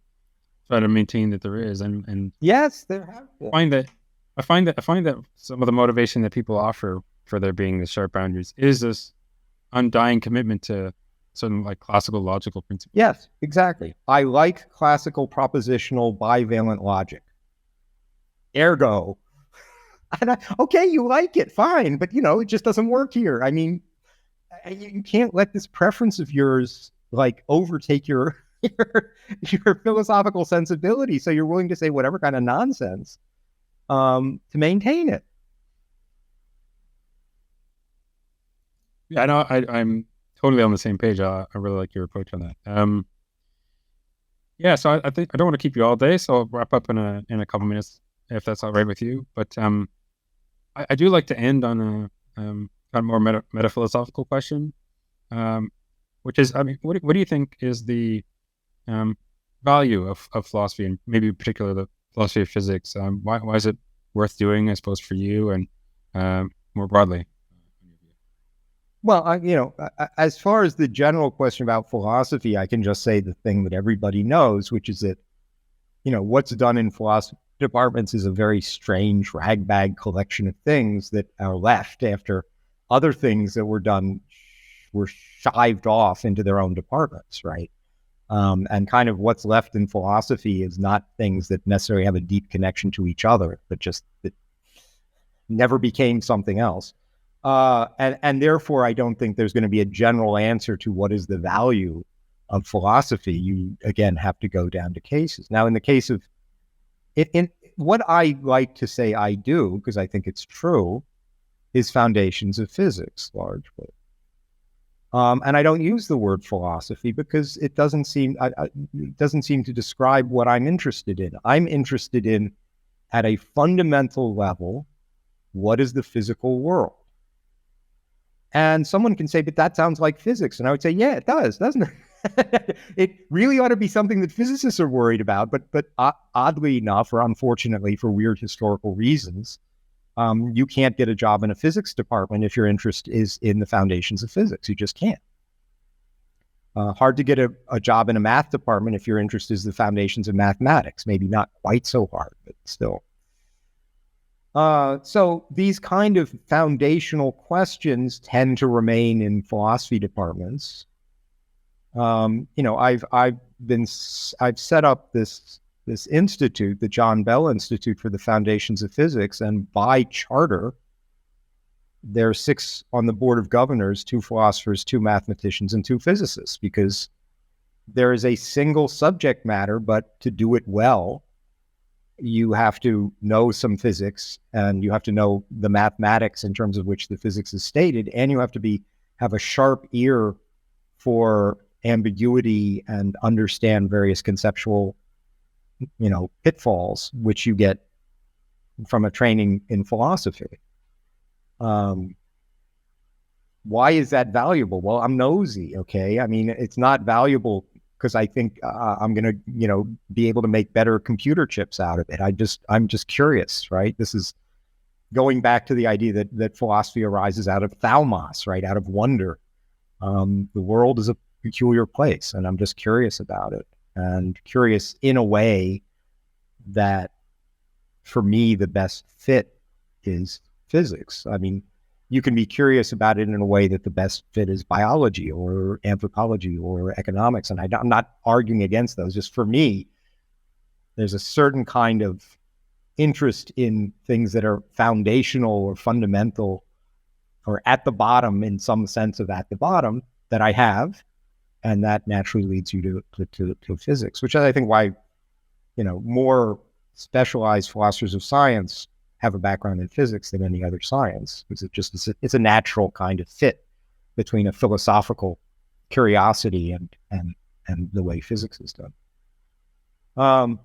maintain that there is, and yes, there have been. I find that some of the motivation that people offer for there being the sharp boundaries is this undying commitment to certain like classical logical principles. Yes, exactly. I like classical propositional bivalent logic. Ergo, okay, you like it, fine, but it just doesn't work here. I mean, you can't let this preference of yours like overtake your philosophical sensibility. So you're willing to say whatever kind of nonsense to maintain it. Yeah, I know. I'm totally on the same page. I really like your approach on that. Yeah, so I think I don't want to keep you all day, so I'll wrap up in a couple minutes if that's all right with you. But I do like to end on a kind of more metaphilosophical question, which is, I mean, what do you think is the value of philosophy, and maybe in particular the philosophy of physics? Why is it worth doing, I suppose, for you and more broadly? Well, as far as the general question about philosophy, I can just say the thing that everybody knows, which is that, what's done in philosophy departments is a very strange ragbag collection of things that are left after other things that were done were shived off into their own departments, right? And kind of what's left in philosophy is not things that necessarily have a deep connection to each other, but just that never became something else. And therefore, I don't think there's going to be a general answer to what is the value of philosophy. You, again, have to go down to cases. Now, in the case of in what I like to say I do, because I think it's true, is foundations of physics, largely. And I don't use the word philosophy because it doesn't seem to describe what I'm interested in. I'm interested in, at a fundamental level, what is the physical world? And someone can say, but that sounds like physics. And I would say, yeah, it does, doesn't it? It really ought to be something that physicists are worried about. But oddly enough, or unfortunately for weird historical reasons, you can't get a job in a physics department if your interest is in the foundations of physics. You just can't. Hard to get a job in a math department if your interest is the foundations of mathematics. Maybe not quite so hard, but still. So these kind of foundational questions tend to remain in philosophy departments. I've set up this institute, the John Bell Institute for the Foundations of Physics, and by charter, there are 6 on the board of governors, 2 philosophers, 2 mathematicians, and 2 physicists, because there is a single subject matter, but to do it well, you have to know some physics, and you have to know the mathematics in terms of which the physics is stated, and you have to have a sharp ear for ambiguity and understand various conceptual, pitfalls, which you get from a training in philosophy. Why is that valuable? Well, I'm nosy, okay? I mean, it's not valuable because I think I'm going to, be able to make better computer chips out of it. I'm just curious, right? This is going back to the idea that philosophy arises out of thalamus, right? Out of wonder. The world is a peculiar place, and I'm just curious about it, and curious in a way that, for me, the best fit is physics. I mean, you can be curious about it in a way that the best fit is biology or anthropology or economics. And I'm not arguing against those. Just for me, there's a certain kind of interest in things that are foundational or fundamental or at the bottom, in some sense of at the bottom, that I have. And that naturally leads you to physics, which is, I think, why, more specialized philosophers of science have a background in physics than any other science, because it's a natural kind of fit between a philosophical curiosity and the way physics is done.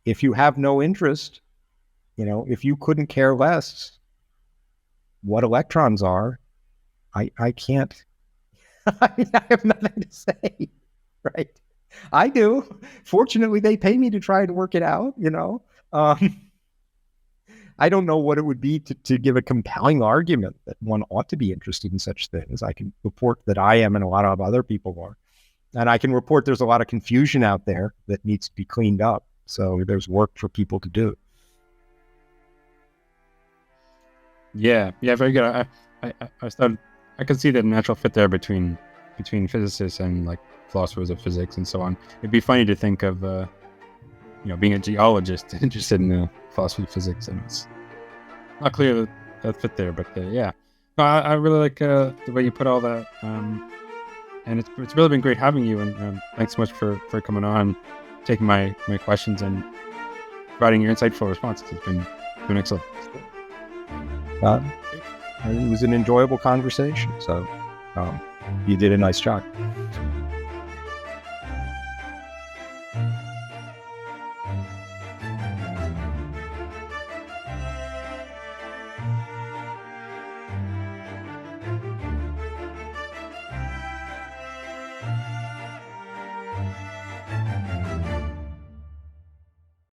If you have no interest, if you couldn't care less what electrons are, I can't. I have nothing to say, right? I do. Fortunately, they pay me to try to work it out, I don't know what it would be to give a compelling argument that one ought to be interested in such things. I can report that I am, and a lot of other people are. And I can report there's a lot of confusion out there that needs to be cleaned up. So there's work for people to do. Yeah, very good. I can see the natural fit there between physicists and like philosophers of physics and so on. It'd be funny to think of being a geologist interested in the philosophy of physics, and it's not clear that fit there. But yeah, no, I really like the way you put all that, and it's really been great having you. And thanks so much for coming on, taking my questions, and providing your insightful responses. It's been excellent. It was an enjoyable conversation. So you did a nice job.